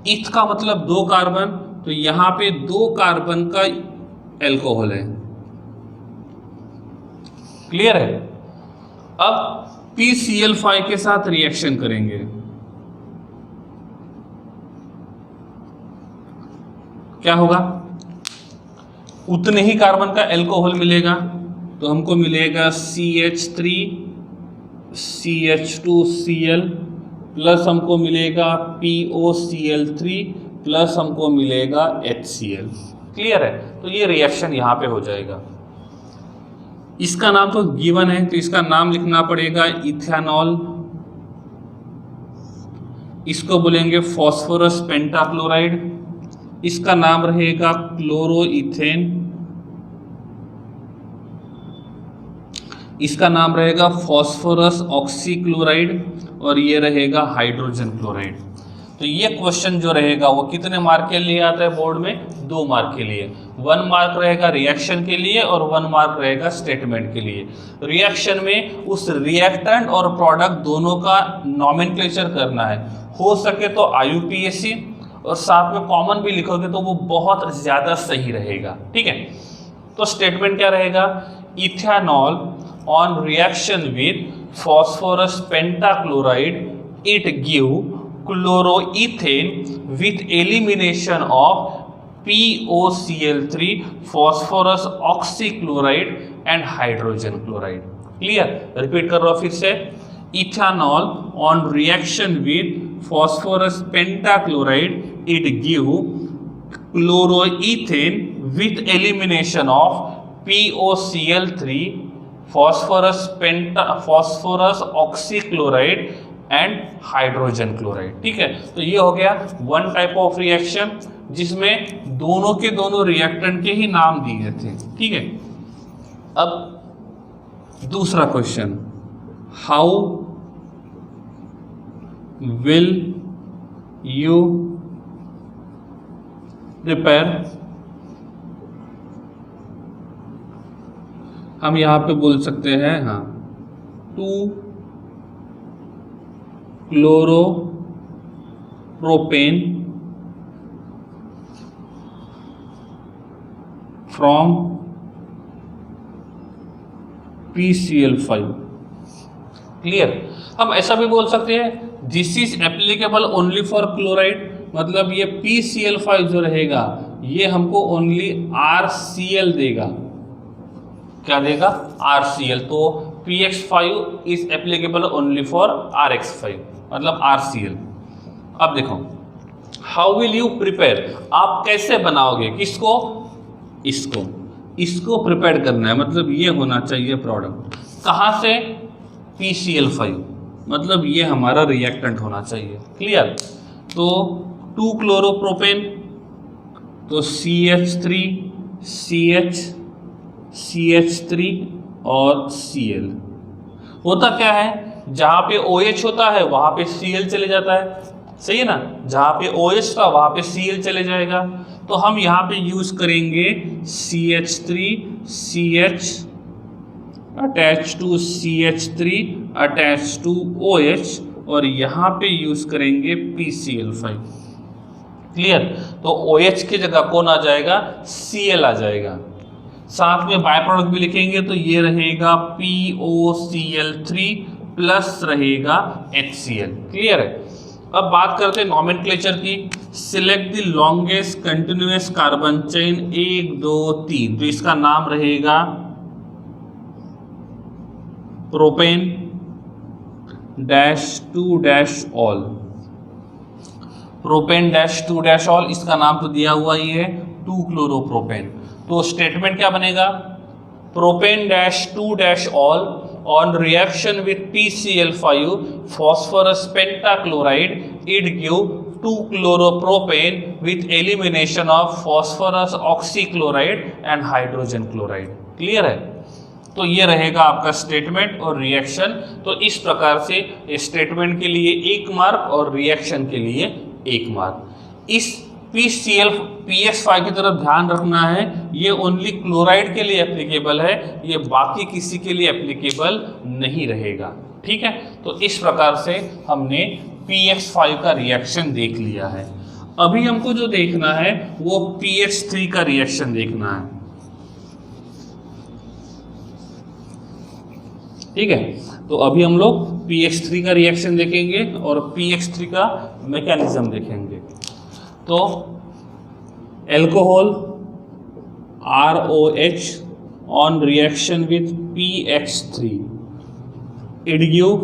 इथ का मतलब 2 कार्बन, तो यहाँ पे 2 कार्बन का एल्कोहल है। क्लियर है? अब PCl5 के साथ रिएक्शन करेंगे, क्या होगा, उतने ही कार्बन का एल्कोहल मिलेगा, तो हमको मिलेगा CH3 CH2Cl प्लस हमको मिलेगा POCl3 प्लस हमको मिलेगा HCl। क्लियर है? तो ये रिएक्शन यहाँ पे हो जाएगा। इसका नाम तो गिवन है तो इसका नाम लिखना पड़ेगा इथेनॉल। इसको बोलेंगे फॉस्फोरस पेंटाक्लोराइड, इसका नाम रहेगा क्लोरोइथेन, इसका नाम रहेगा फॉस्फोरस ऑक्सीक्लोराइड और ये रहेगा हाइड्रोजन क्लोराइड। तो ये क्वेश्चन जो रहेगा वो कितने मार्क के लिए आता है बोर्ड में, 2 मार्क के लिए। 1 मार्क रहेगा रिएक्शन के लिए और 1 मार्क रहेगा स्टेटमेंट के लिए। रिएक्शन में उस रिएक्टेंट और प्रोडक्ट दोनों का नॉमेनक्लेचर करना है, हो सके तो IUPAC, और साथ में कॉमन भी लिखोगे तो वो बहुत ज़्यादा सही रहेगा। ठीक है, तो स्टेटमेंट क्या रहेगा, ethanol on reaction with phosphorus pentachloride it give chloroethane with elimination of POCl3 phosphorus oxychloride and hydrogen chloride। Clear? Repeat कर रहा हूं फिर से, ethanol on reaction with phosphorus pentachloride it give chloroethane with elimination of POCl3 phosphorus oxychloride and hydrogen chloride. ठीक है, तो ये हो गया 1 टाइप ऑफ रिएक्शन जिसमें दोनों के दोनों रिएक्टेंट के ही नाम दिए थे। ठीक है, अब दूसरा question, how will you prepare, हम यहां पे बोल सकते हैं, हाँ, 2 क्लोरोप्रोपेन फ्रॉम PCl5। क्लियर? हम ऐसा भी बोल सकते हैं, this is applicable only for chloride, मतलब ये PCl5 जो रहेगा ये हमको ओनली RCl देगा। क्या देगा? RCl। तो PX5 is applicable only for RX5, मतलब RCl। अब देखो, हाउ विल यू प्रिपेयर, आप कैसे बनाओगे, किसको, इसको। इसको प्रिपेयर करना है, मतलब ये होना चाहिए प्रोडक्ट। कहाँ से? PCl5, मतलब ये हमारा रिएक्टेंट होना चाहिए। क्लियर? तो 2 क्लोरोप्रोपेन, तो CH3 CH3 और Cl। होता क्या है, जहाँ पे OH होता है वहाँ पे Cl चले जाता है, सही है ना? जहाँ पे OH था वहाँ पे Cl चले जाएगा। तो हम यहाँ पे यूज करेंगे CH3 CH attach to CH3 attach to OH, और यहाँ पे यूज करेंगे PCl5। क्लियर? तो OH की जगह कौन आ जाएगा? Cl आ जाएगा। साथ में बाय प्रोडक्ट भी लिखेंगे तो ये रहेगा POCl3 प्लस रहेगा HCl। क्लियर है? अब बात करते हैं नॉमेनक्लेचर की। Select the longest continuous carbon chain 1 2 3, तो इसका नाम रहेगा प्रोपेन -2 ऑल। प्रोपेन -2 ऑल, इसका नाम तो दिया हुआ ही है 2 क्लोरोप्रोपेन। तो स्टेटमेंट क्या बनेगा? Propane -2 all on reaction with PCl5 phosphorus pentachloride, it give 2 chloropropane with elimination of phosphorus oxychloride and hydrogen chloride। Clear है? तो ये रहेगा आपका स्टेटमेंट और रिएक्शन। तो इस प्रकार से स्टेटमेंट के लिए 1 मार्क और रिएक्शन के लिए 1 मार्क। इस PCl-PS5 की तरफ ध्यान रखना है, ये ओनली क्लोराइड के लिए एप्लीकेबल है, ये बाकी किसी के लिए एप्लीकेबल नहीं रहेगा। ठीक है? तो इस प्रकार से हमने PX5 का रिएक्शन देख लिया है। अभी हमको जो देखना है वो PX3 का रिएक्शन देखना है। ठीक है? तो अभी हम लोग PX3 का रिएक्शन देखेंगे और PX3 का मैकेनिज्म देखेंगे। तो alcohol ROH on reaction with PX3, it give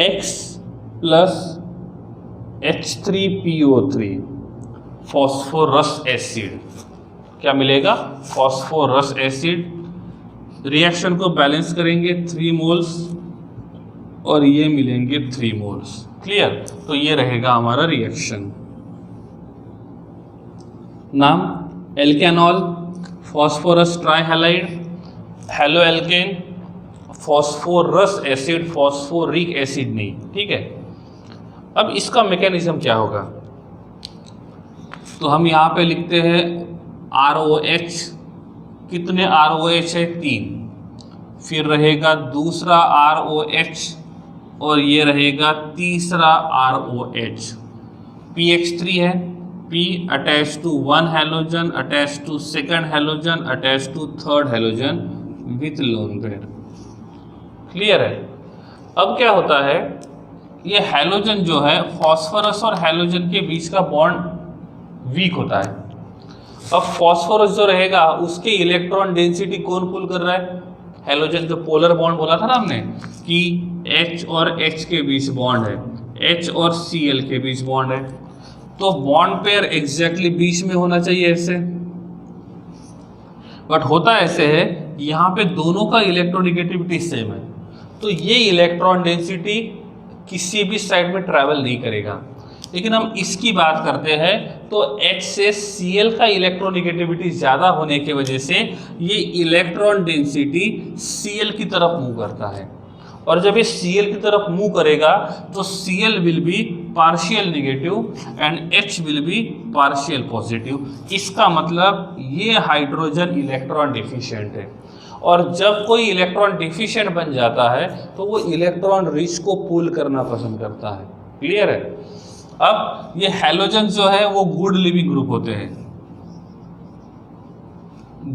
RX plus H3PO3 phosphorous acid. क्या मिलेगा? Phosphorous acid. रिएक्शन को बैलेंस करेंगे 3 मोल्स और ये मिलेंगे 3 मोल्स। क्लियर? तो ये रहेगा हमारा रिएक्शन। नाम alkanol, phosphorus trihalide, haloalkane, phosphorous acid, phosphoric acid नहीं। ठीक है? अब इसका मैकेनिज्म क्या होगा? तो हम यहाँ पे लिखते हैं ROH। कितने ROH है? 3। फिर रहेगा दूसरा ROH और ये रहेगा तीसरा ROH। PX3 है, P attach to 1 halogen attach to 2nd halogen attach to 3rd halogen with lone pair. Clear है? अब क्या होता है, ये हैलोजन जो है फॉस्फोरस और हैलोजन के बीच का बॉन्ड वीक होता है। अब फॉस्फोरस जो रहेगा उसके इलेक्ट्रॉन डेंसिटी कौन पुल कर रहा है? हैलोजन। जो पोलर बॉन्ड बोला था ना हमने कि H और H के बीच बॉन्ड है, H और Cl के बीच बॉन्ड है, तो बॉन्ड पेयर एग्जैक्टली बीच में होना चाहिए ऐसे। बट होता ऐसे है, यहाँ पे दोनों का इलेक्ट्रोनेगेटिविटी सेम है, तो ये इलेक्ट्रॉन डेंसिटी किसी भी साइड में ट्रैवल नहीं करेगा। लेकिन हम इसकी बात करते हैं तो H से Cl का इलेक्ट्रोनेगेटिविटी ज़्यादा होने की वजह से ये इलेक्ट्रॉन डेंसिटी Cl की तरफ मूव करता है, और जब ये Cl की तरफ मूव करेगा तो Cl will be partial negative and H will be partial positive. इसका मतलब ये हाइड्रोजन इलेक्ट्रॉन डिफिशिएंट है, और जब कोई इलेक्ट्रॉन डिफिशिएंट बन जाता है तो वो इलेक्ट्रॉन रिच को पुल करना पसंद करता है। क्लियर है? अब ये हैलोजन जो है वो गुड लिविंग ग्रुप होते हैं।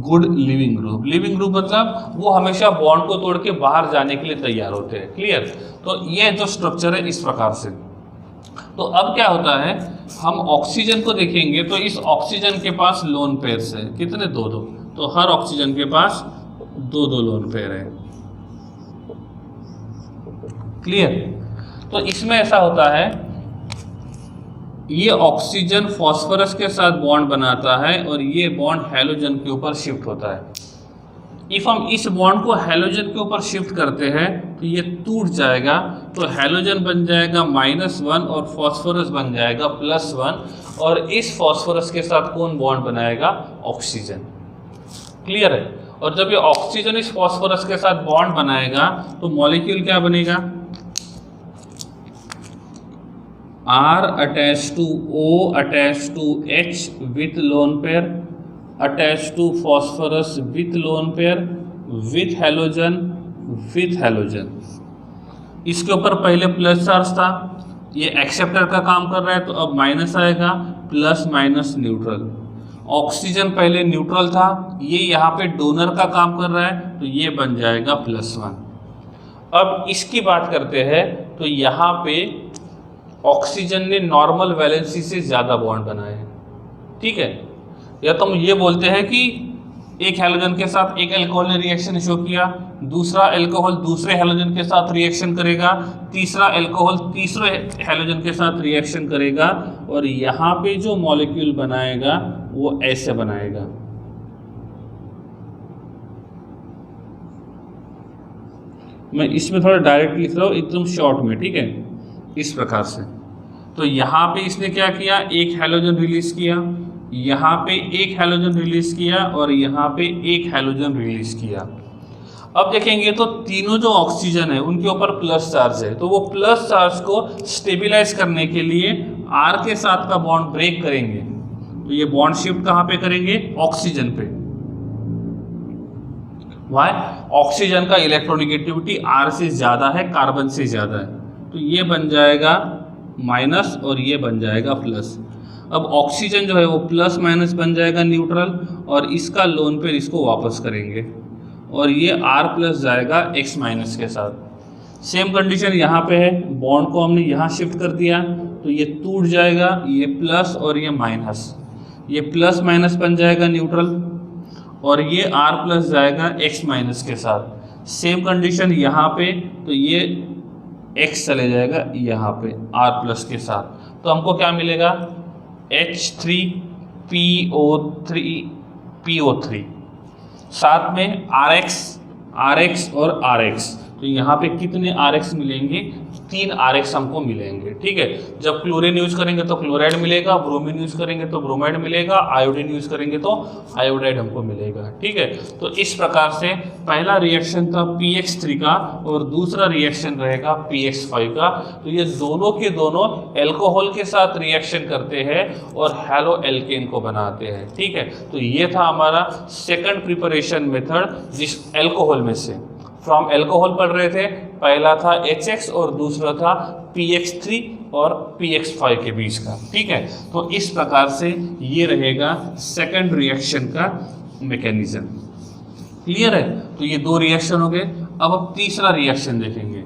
Good leaving group, leaving group मतलब वो हमेशा बॉन्ड को तोड़ के बाहर जाने के लिए तैयार होते हैं। क्लियर? तो ये जो स्ट्रक्चर है इस प्रकार से। तो अब क्या होता है, हम ऑक्सीजन को देखेंगे तो इस ऑक्सीजन के पास लोन पेयर्स है। कितने? 2-2। तो हर ऑक्सीजन के पास 2-2 लोन पेयर है। क्लियर? तो इसमें ऐसा होता है ये ऑक्सीजन फॉस्फोरस के साथ बॉन्ड बनाता है और ये बॉन्ड हैलोजन के ऊपर शिफ्ट होता है। इफ हम इस बॉन्ड को हैलोजन के ऊपर शिफ्ट करते हैं तो ये टूट जाएगा, तो हैलोजन बन जाएगा -1 और फॉस्फोरस बन जाएगा +1, और इस फॉस्फोरस के साथ कौन बॉन्ड बनाएगा? ऑक्सीजन। क्लियर है? और जब ये ऑक्सीजन इस फॉस्फोरस के साथ बॉन्ड बनाएगा तो मॉलिक्यूल क्या बनेगा? R attached to O attached to H with lone pair attached to phosphorus with lone pair with halogen with halogen। इसके ऊपर पहले प्लस चार्ज था, ये एक्सेप्टर का काम कर रहा है तो अब माइनस आएगा, प्लस माइनस न्यूट्रल। ऑक्सीजन पहले न्यूट्रल था, ये यहाँ पे डोनर का काम कर रहा है तो ये बन जाएगा +1। अब इसकी बात करते हैं तो यहाँ पे ऑक्सीजन ने नॉर्मल वैलेंसी से ज़्यादा बॉन्ड बनाए हैं, ठीक है। या तो हम ये बोलते हैं कि एक हैलोजन के साथ एक अल्कोहल ने रिएक्शन शो किया, दूसरा अल्कोहल दूसरे हैलोजन के साथ रिएक्शन करेगा, तीसरा अल्कोहल तीसरे हैलोजन के साथ रिएक्शन करेगा, और यहाँ पे जो मॉलिक्यूल बनाएगा वो ऐसे बनाएगा। मैं इसमें थोड़ा डायरेक्ट लिख रहा हूँ एकदम शॉर्ट में, ठीक है, इस प्रकार से। तो यहाँ पे इसने क्या किया? एक हैलोजन रिलीज किया, यहाँ पे एक हैलोजन रिलीज किया, और यहाँ पे एक हैलोजन रिलीज किया। अब देखेंगे तो तीनों जो ऑक्सीजन है उनके ऊपर प्लस चार्ज है, तो वो प्लस चार्ज को स्टेबिलाईज करने के लिए R के साथ का बॉन्ड ब्रेक करेंगे, तो ये बॉन्ड शिफ्ट कहाँ पे करेंगे? ऑक्सीजन पे। वाई? ऑक्सीजन का इलेक्ट्रोनेगेटिविटी R से ज़्यादा है, कार्बन से ज़्यादा है, तो ये बन जाएगा माइनस और ये बन जाएगा प्लस। अब ऑक्सीजन जो है वो प्लस माइनस बन जाएगा न्यूट्रल, और इसका लोन पेयर इसको वापस करेंगे, और ये R+ जाएगा X- के साथ। सेम कंडीशन यहाँ पे है, बॉन्ड को हमने यहाँ शिफ्ट कर दिया तो ये टूट जाएगा, ये प्लस और ये माइनस, ये प्लस माइनस बन जाएगा न्यूट्रल, और ये R+ जाएगा X- के साथ। सेम कंडीशन यहाँ पे, तो ये X चले जाएगा यहाँ पे R+ के साथ, तो हमको क्या मिलेगा? H3PO3 साथ में RX और RX, तो यहाँ पे कितने RX मिलेंगे? 3 RX हमको मिलेंगे, ठीक है। जब क्लोरीन यूज करेंगे तो क्लोराइड मिलेगा, ब्रोमीन यूज करेंगे तो ब्रोमाइड मिलेगा, आयोडीन यूज करेंगे तो आयोडाइड हमको मिलेगा, ठीक है। तो इस प्रकार से पहला रिएक्शन था PX3 का और दूसरा रिएक्शन रहेगा PX5 का। तो ये दोनों के दोनों एल्कोहल के साथ रिएक्शन करते हैं और हैलो एल्केन को बनाते हैं, ठीक है। तो ये था हमारा सेकंड प्रिपरेशन मेथड, जिस एल्कोहल में से फ्रॉम एल्कोहल पढ़ रहे थे। पहला था HX और दूसरा था PX3 और PX5 के बीच का, ठीक है। तो इस प्रकार से ये रहेगा सेकंड रिएक्शन का मैकेनिज्म। क्लियर है? तो ये 2 रिएक्शन हो गए। अब तीसरा रिएक्शन देखेंगे,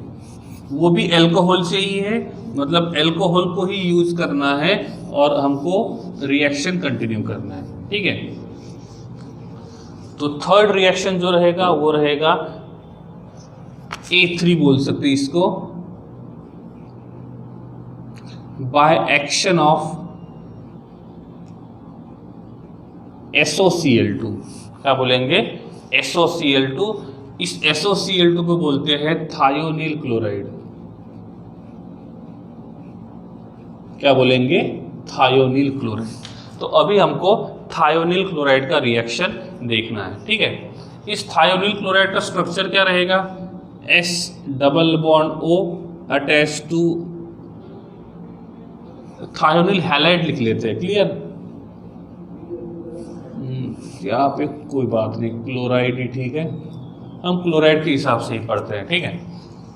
वो भी एल्कोहल से ही है, मतलब एल्कोहल को ही यूज करना है और हमको रिएक्शन कंटिन्यू करना है, ठीक है। तो थर्ड रिएक्शन जो रहेगा वो रहेगा A3 बोल सकते हैं इसको, बाय एक्शन ऑफ SOCl2। क्या बोलेंगे? SOCl2। इस SOCl2 को बोलते हैं थायोनील क्लोराइड। क्या बोलेंगे? थायोनील क्लोराइड। तो अभी हमको थायोनील क्लोराइड का रिएक्शन देखना है, ठीक है। इस थायोनील क्लोराइड का स्ट्रक्चर क्या रहेगा? S+O अटैच टू थायोनील हैलाइड लिख लेते हैं। क्लियर? यहाँ पे कोई बात नहीं, क्लोराइड ही ठीक है, हम क्लोराइड के हिसाब से ही पढ़ते हैं, ठीक है।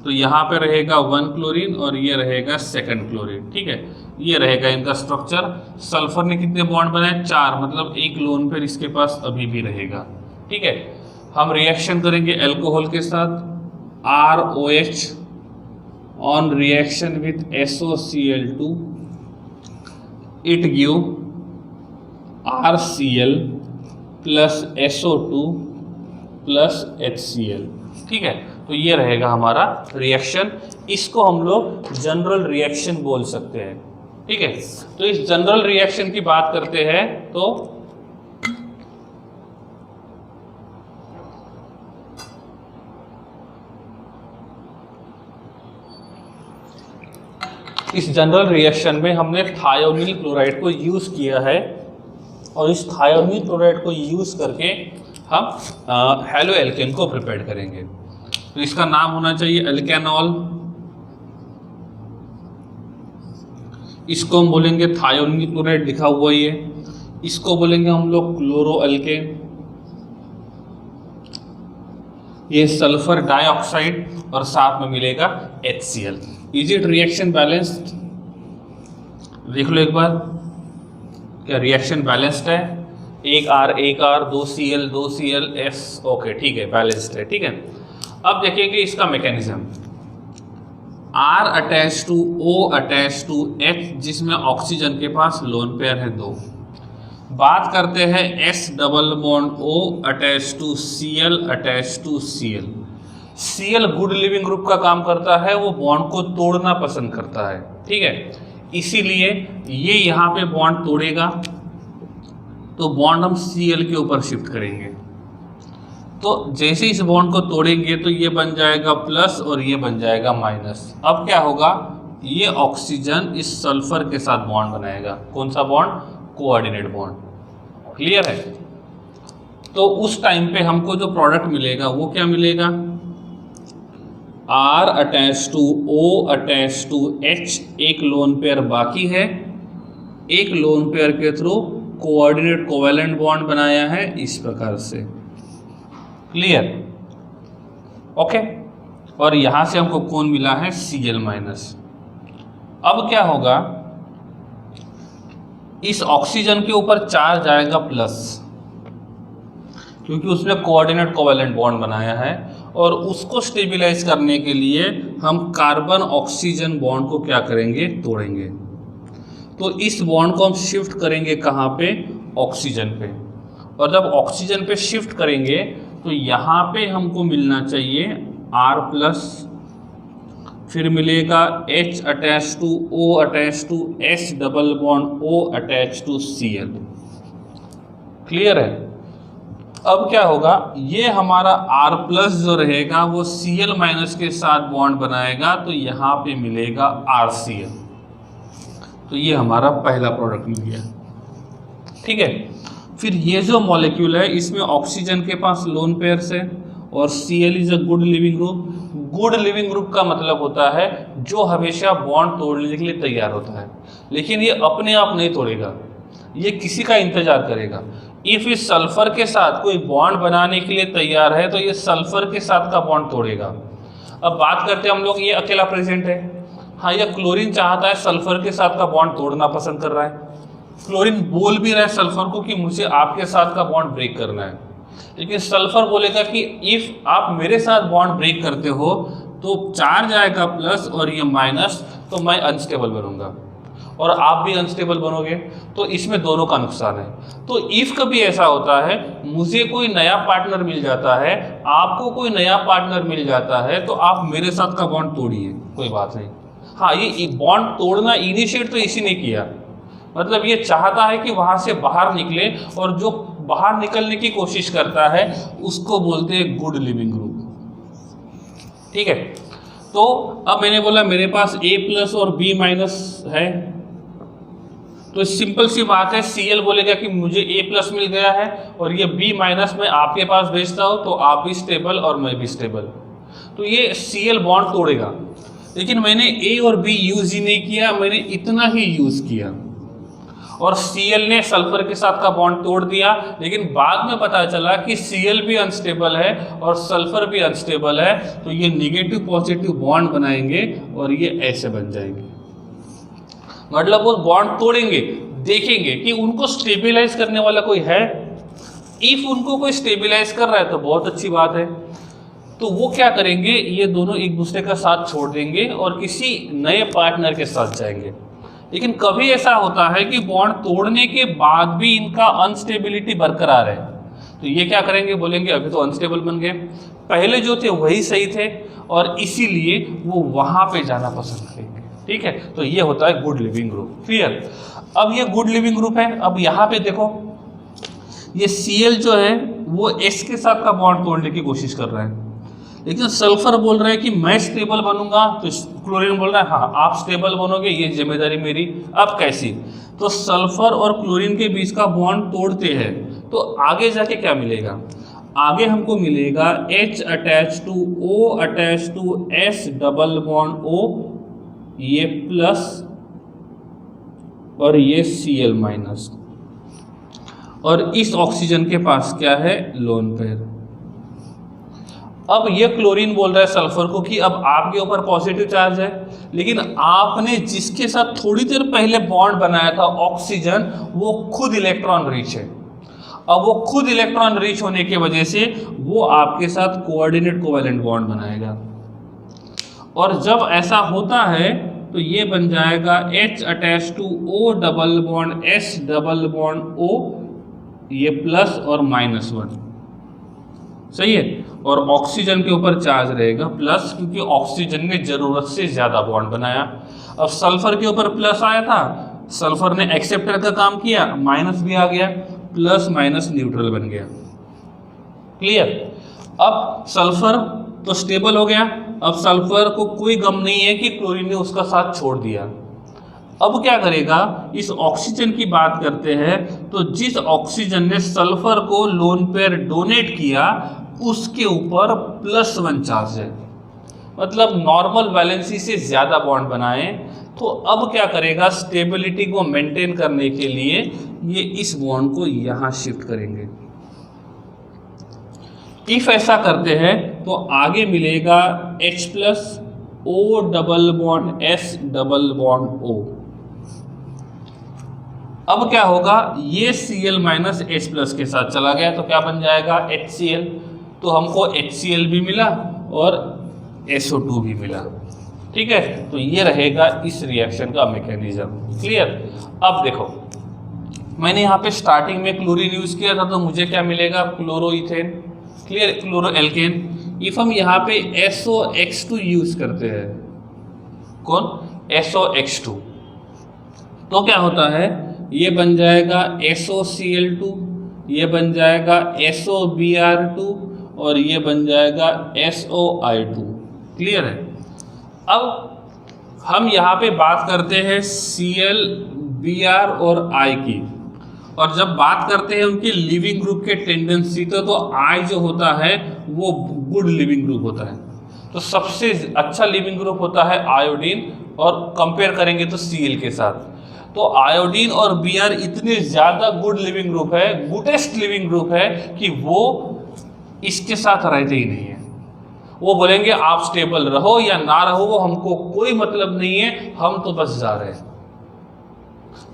तो यहाँ पे रहेगा 1 क्लोरीन और ये रहेगा 2 क्लोरीन, ठीक है। ये रहेगा इनका स्ट्रक्चर। सल्फर ने कितने बॉन्ड बनाए? 4, मतलब एक लोन पेयर इसके पास अभी भी रहेगा, ठीक है। हम रिएक्शन करेंगे एल्कोहल के साथ, ROH on reaction with SOCl2 it give RCl plus SO2 plus HCl, ठीक है। तो ये रहेगा हमारा रिएक्शन। इसको हम लोग जनरल रिएक्शन बोल सकते हैं, ठीक है। तो इस जनरल रिएक्शन की बात करते हैं तो इस जनरल रिएक्शन में हमने थायोनील क्लोराइड को यूज किया है और इस थायोनील क्लोराइड को यूज करके हम हैलो एल्केन को प्रिपेयर करेंगे। तो इसका नाम होना चाहिए एल्केनॉल, इसको हम बोलेंगे थायोनील क्लोराइड, लिखा हुआ ये। इसको बोलेंगे हम लोग क्लोरो एल्केन, ये सल्फर डाइऑक्साइड और साथ में मिलेगा HCl। Is it reaction balanced? देख लो एक बार, क्या रिएक्शन बैलेंस्ड है? एक R 2Cl 2Cl S, okay ठीक है, बैलेंस्ड है। ठीक है, अब देखेंगे इसका mechanism. R attach to O attach to H, जिसमें ऑक्सीजन के पास लोन पेयर है 2। बात करते हैं S double bond O attach to Cl attach to Cl। Cl good leaving group का काम करता है, वो बॉन्ड को तोड़ना पसंद करता है। ठीक है, इसीलिए ये यहाँ पे बॉन्ड तोड़ेगा तो बॉन्ड हम Cl के ऊपर शिफ्ट करेंगे। तो जैसे इस बॉन्ड को तोड़ेंगे तो ये बन जाएगा प्लस और ये बन जाएगा माइनस। अब क्या होगा, ये ऑक्सीजन इस सल्फर के साथ बॉन्ड बनाएगा। कौन सा बॉन्ड? Coordinate bond. क्लियर है? तो उस टाइम पे हमको जो प्रोडक्ट मिलेगा वो क्या मिलेगा? R attach to O attach to H, एक लोन पेयर बाकी है, एक लोन पेयर के थ्रू कोऑर्डिनेट कोवैलेंट बॉन्ड बनाया है इस प्रकार से। क्लियर? ओके, और यहां से हमको कौन मिला है? Cl minus. अब क्या होगा, इस ऑक्सीजन के ऊपर चार्ज आएगा प्लस, क्योंकि उसने कोऑर्डिनेट कोवैलेंट बॉन्ड बनाया है, और उसको स्टेबिलाइज करने के लिए हम कार्बन ऑक्सीजन बॉन्ड को क्या करेंगे? तोड़ेंगे। तो इस बॉन्ड को हम शिफ्ट करेंगे कहाँ पे? ऑक्सीजन पे। और जब ऑक्सीजन पे शिफ्ट करेंगे तो यहाँ पे हमको मिलना चाहिए R प्लस, फिर मिलेगा H attach to O attach to S double bond O attach to Cl। Clear है? अब क्या होगा, ये हमारा R प्लस जो रहेगा वो Cl माइनस के साथ बॉन्ड बनाएगा, तो यहाँ पे मिलेगा RCl। तो ये हमारा पहला प्रोडक्ट मिल गया। ठीक है, फिर ये जो मॉलिक्यूल है इसमें ऑक्सीजन के पास लोन पेयर्स है और Cl is a good leaving group. Good leaving group का मतलब होता है जो हमेशा बॉन्ड तोड़ने के लिए तैयार होता है, लेकिन ये अपने आप नहीं तोड़ेगा, ये किसी का इंतजार करेगा। इफ इस सल्फर के साथ कोई बॉन्ड बनाने के लिए तैयार है तो ये सल्फर के साथ का बॉन्ड तोड़ेगा। अब बात करते हैं हम लोग, ये अकेला प्रेजेंट है। हाँ, ये क्लोरीन चाहता है सल्फर के साथ का बॉन्ड तोड़ना पसंद कर रहा है। क्लोरीन बोल भी रहा है सल्फर को कि मुझे आपके साथ का बॉन्ड ब्रेक करना है, लेकिन सल्फर बोलेगा कि इफ आप मेरे साथ बॉन्ड ब्रेक करते हो तो चार्ज आएगा प्लस और ये माइनस, तो मैं अनस्टेबल बनूंगा और आप भी अनस्टेबल बनोगे, तो इसमें दोनों का नुकसान है। तो इफ कभी ऐसा होता है मुझे कोई नया पार्टनर मिल जाता है, आपको कोई नया पार्टनर मिल जाता है, तो आप मेरे साथ का बॉन्ड तोड़िए, कोई बात नहीं। हाँ, ये बॉन्ड तोड़ना इनिशिएट तो इसी ने किया, मतलब ये चाहता है कि वहां से बाहर निकले, और जो बाहर निकलने की कोशिश करता है उसको बोलते हैं गुड लिविंग ग्रुप। ठीक है, तो अब मैंने बोला मेरे पास A प्लस और B माइनस है, तो सिंपल सी बात है, Cl बोलेगा कि मुझे A प्लस मिल गया है और ये B माइनस मैं आपके पास भेजता हूँ, तो आप भी स्टेबल और मैं भी स्टेबल। तो ये Cl बॉन्ड तोड़ेगा, लेकिन मैंने A और B यूज ही नहीं किया, मैंने इतना ही यूज किया और Cl ने सल्फर के साथ का बॉन्ड तोड़ दिया। लेकिन बाद में पता चला कि Cl भी अनस्टेबल है और सल्फर भी अनस्टेबल है, तो ये निगेटिव पॉजिटिव बॉन्ड बनाएंगे और ये ऐसे बन जाएंगे। मतलब वो बॉन्ड तोड़ेंगे, देखेंगे कि उनको स्टेबिलाइज करने वाला कोई है। इफ उनको कोई स्टेबिलाइज कर रहा है तो बहुत अच्छी बात है, तो वो क्या करेंगे, ये दोनों एक दूसरे का साथ छोड़ देंगे और किसी नए पार्टनर के साथ जाएंगे। लेकिन कभी ऐसा होता है कि बॉन्ड तोड़ने के बाद भी इनका अनस्टेबिलिटी बरकरार है, तो ये क्या करेंगे, बोलेंगे अभी तो अनस्टेबल बन गए, पहले जो थे वही सही थे, और इसीलिए वो वहां पे जाना पसंद करेंगे। ठीक है, तो ये होता है गुड लिविंग ग्रुप। क्लियर। अब ये गुड लिविंग ग्रुप है। अब यहाँ पे देखो ये Cl जो है वो S के साथ का बॉन्ड तोड़ने की कोशिश कर रहा है, लेकिन सल्फर बोल रहा है कि मैं स्टेबल बनूंगा, तो क्लोरीन बोल रहा है हाँ आप स्टेबल बनोगे, ये जिम्मेदारी मेरी। अब कैसी? तो सल्फर और क्लोरीन के बीच का बॉन्ड तोड़ते हैं, तो आगे जाके क्या मिलेगा? आगे हमको मिलेगा H attach to O attach to S double bond O, ये प्लस और ये Cl माइनस, और इस ऑक्सीजन के पास क्या है? Lone pair. अब ये क्लोरीन बोल रहा है सल्फर को कि अब आपके ऊपर पॉजिटिव चार्ज है, लेकिन आपने जिसके साथ थोड़ी देर पहले बॉन्ड बनाया था ऑक्सीजन, वो खुद इलेक्ट्रॉन रिच है। अब वो खुद इलेक्ट्रॉन रिच होने की वजह से वो आपके साथ कोऑर्डिनेट कोवैलेंट बॉन्ड बनाएगा, और जब ऐसा होता है तो ये बन जाएगा H attach to O double bond S double bond O, ये प्लस और -1, सही है। और ऑक्सीजन के ऊपर चार्ज रहेगा प्लस, क्योंकि ऑक्सीजन ने जरूरत से ज्यादा बॉन्ड बनाया। अब सल्फर के ऊपर प्लस आया था, सल्फर ने एक्सेप्टर का काम किया, माइनस भी आ गया, प्लस माइनस न्यूट्रल बन गया। क्लियर। अब सल्फर तो स्टेबल हो गया। अब सल्फर को कोई गम नहीं है कि क्लोरीन ने उसका साथ छोड़ दिया। अब क्या करेगा? इस ऑक्सीजन की बात करते हैं, तो जिस ऑक्सीजन ने सल्फर को लोन पेयर डोनेट किया उसके ऊपर +1 चार्ज है, मतलब नॉर्मल वैलेंसी से ज्यादा बॉन्ड बनाए। तो अब क्या करेगा? स्टेबिलिटी को मेंटेन करने के लिए ये इस बॉन्ड को यहां शिफ्ट करेंगे। इफ ऐसा करते हैं तो आगे मिलेगा H plus O double bond S double bond O। अब क्या होगा? ये Cl माइनस H प्लस के साथ चला गया, तो क्या बन जाएगा? HCl। तो हमको HCl भी मिला और SO2 भी मिला। ठीक है, तो ये रहेगा इस रिएक्शन का मैकेनिज्म। क्लियर। अब देखो मैंने यहाँ पे स्टार्टिंग में क्लोरीन यूज किया था, तो मुझे क्या मिलेगा? Chloroethane. Clear, chloro alkane. If हम यहाँ पे SOX2 यूज करते हैं, कौन? SOX2, तो क्या होता है? ये बन जाएगा SOCl2, ये बन जाएगा SOBr2 और ये बन जाएगा SOI2। क्लियर है। अब हम यहाँ पे बात करते हैं Cl, Br और I की, और जब बात करते हैं उनके लिविंग ग्रुप के टेंडेंसी तो I जो होता है वो गुड लिविंग ग्रुप होता है। तो सबसे अच्छा लिविंग ग्रुप होता है आयोडीन, और कंपेयर करेंगे तो Cl के साथ। तो आयोडीन और Br इतने ज्यादा गुड लिविंग ग्रुप है, गुडेस्ट लिविंग ग्रुप है कि वो इसके साथ रहते ही नहीं है। वो बोलेंगे आप स्टेबल रहो या ना रहो, वो हमको कोई मतलब नहीं है, हम तो बस जा रहे हैं।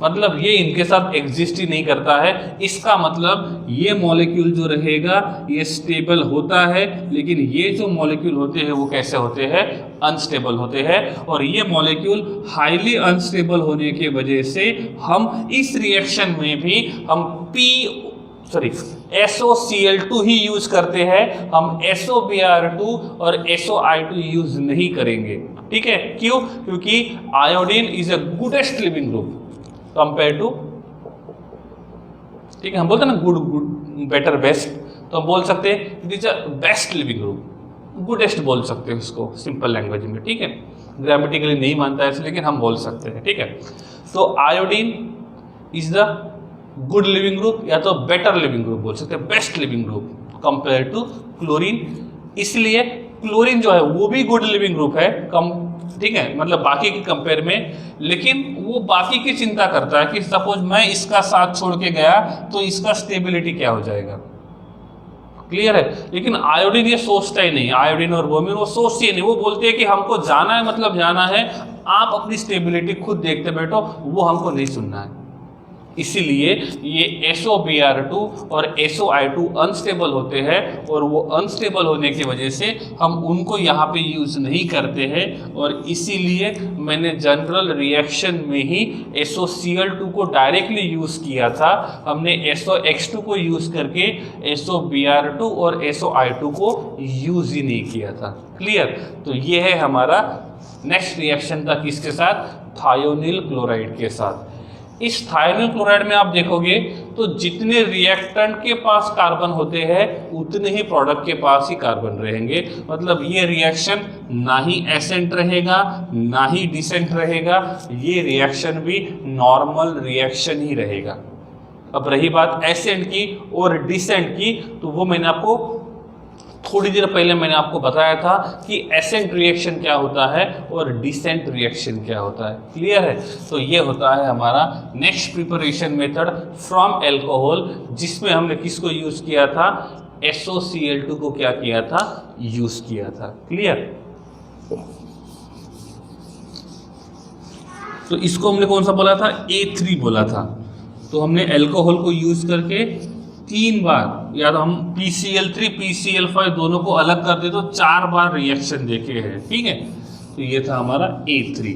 मतलब ये इनके साथ एग्जिस्ट ही नहीं करता है। इसका मतलब ये मॉलिक्यूल जो रहेगा ये स्टेबल होता है, लेकिन ये जो मॉलिक्यूल होते हैं वो कैसे होते हैं? अनस्टेबल होते हैं। और ये मॉलिक्यूल हाईली अनस्टेबल होने की वजह से हम इस रिएक्शन में भी हम SOCl2 ही यूज करते हैं, हम SOBr2 और SOI2 यूज नहीं करेंगे। ठीक है, क्यों? क्योंकि iodine is a goodest leaving group compare to, ठीक है, हम बोलते हैं ना गुड बेटर बेस्ट, तो हम बोल सकते हैं it is a best leaving group, गुडेस्ट बोल सकते हैं उसको सिंपल लैंग्वेज में। ठीक है, ग्रामेटिकली नहीं मानता है लेकिन हम बोल सकते हैं। ठीक है, तो iodine is the good leaving group या तो बेटर लिविंग ग्रुप बोल सकते हैं, best leaving group compare to chlorine. इसलिए क्लोरीन जो है वो भी गुड लिविंग ग्रुप है कम, ठीक है, मतलब बाकी के कंपेयर में, लेकिन वो बाकी की चिंता करता है कि सपोज मैं इसका साथ छोड़ के गया तो इसका स्टेबिलिटी क्या हो जाएगा। क्लियर है। लेकिन आयोडीन ये सोचता ही नहीं, आयोडीन और ब्रोमीन वो सोचती ही नहीं, वो बोलते हैं कि हमको जाना है मतलब जाना है, आप अपनी स्टेबिलिटी खुद देखते बैठो, वो हमको नहीं सुनना है। इसीलिए ये SOBr2 और SOI2 अनस्टेबल होते हैं, और वो अनस्टेबल होने की वजह से हम उनको यहाँ पे यूज़ नहीं करते हैं। और इसीलिए मैंने जनरल रिएक्शन में ही SOCl2 को डायरेक्टली यूज़ किया था, हमने SOX2 को यूज़ करके SOBr2 और SOI2 को यूज़ ही नहीं किया था। क्लियर। तो ये है हमारा नेक्स्ट रिएक्शन था किसके साथ, थायोनिल क्लोराइड के साथ। इस थायोनिल क्लोराइड में आप देखोगे तो जितने रिएक्टेंट के पास कार्बन होते हैं उतने ही प्रोडक्ट के पास ही कार्बन रहेंगे। मतलब ये रिएक्शन ना ही एसेंट रहेगा ना ही डिसेंट रहेगा, ये रिएक्शन भी नॉर्मल रिएक्शन ही रहेगा। अब रही बात एसेंट की और डिसेंट की, तो वो मैंने आपको थोड़ी देर पहले मैंने आपको बताया था कि एसेंट रिएक्शन क्या होता है और डिसेंट रिएक्शन क्या होता है। क्लियर है? तो ये होता है हमारा next preparation method from alcohol, जिसमें हमने किसको यूज किया था, SOCl2 को क्या किया था, यूज किया था। क्लियर? तो इसको हमने कौन सा बोला था, A3 बोला था। तो हमने एल्कोहल को यूज करके 3 बार, या तो हम PCl3 PCl5 दोनों को अलग कर दे तो 4 बार रिएक्शन देखे हैं। ठीक है, तो ये था हमारा A3।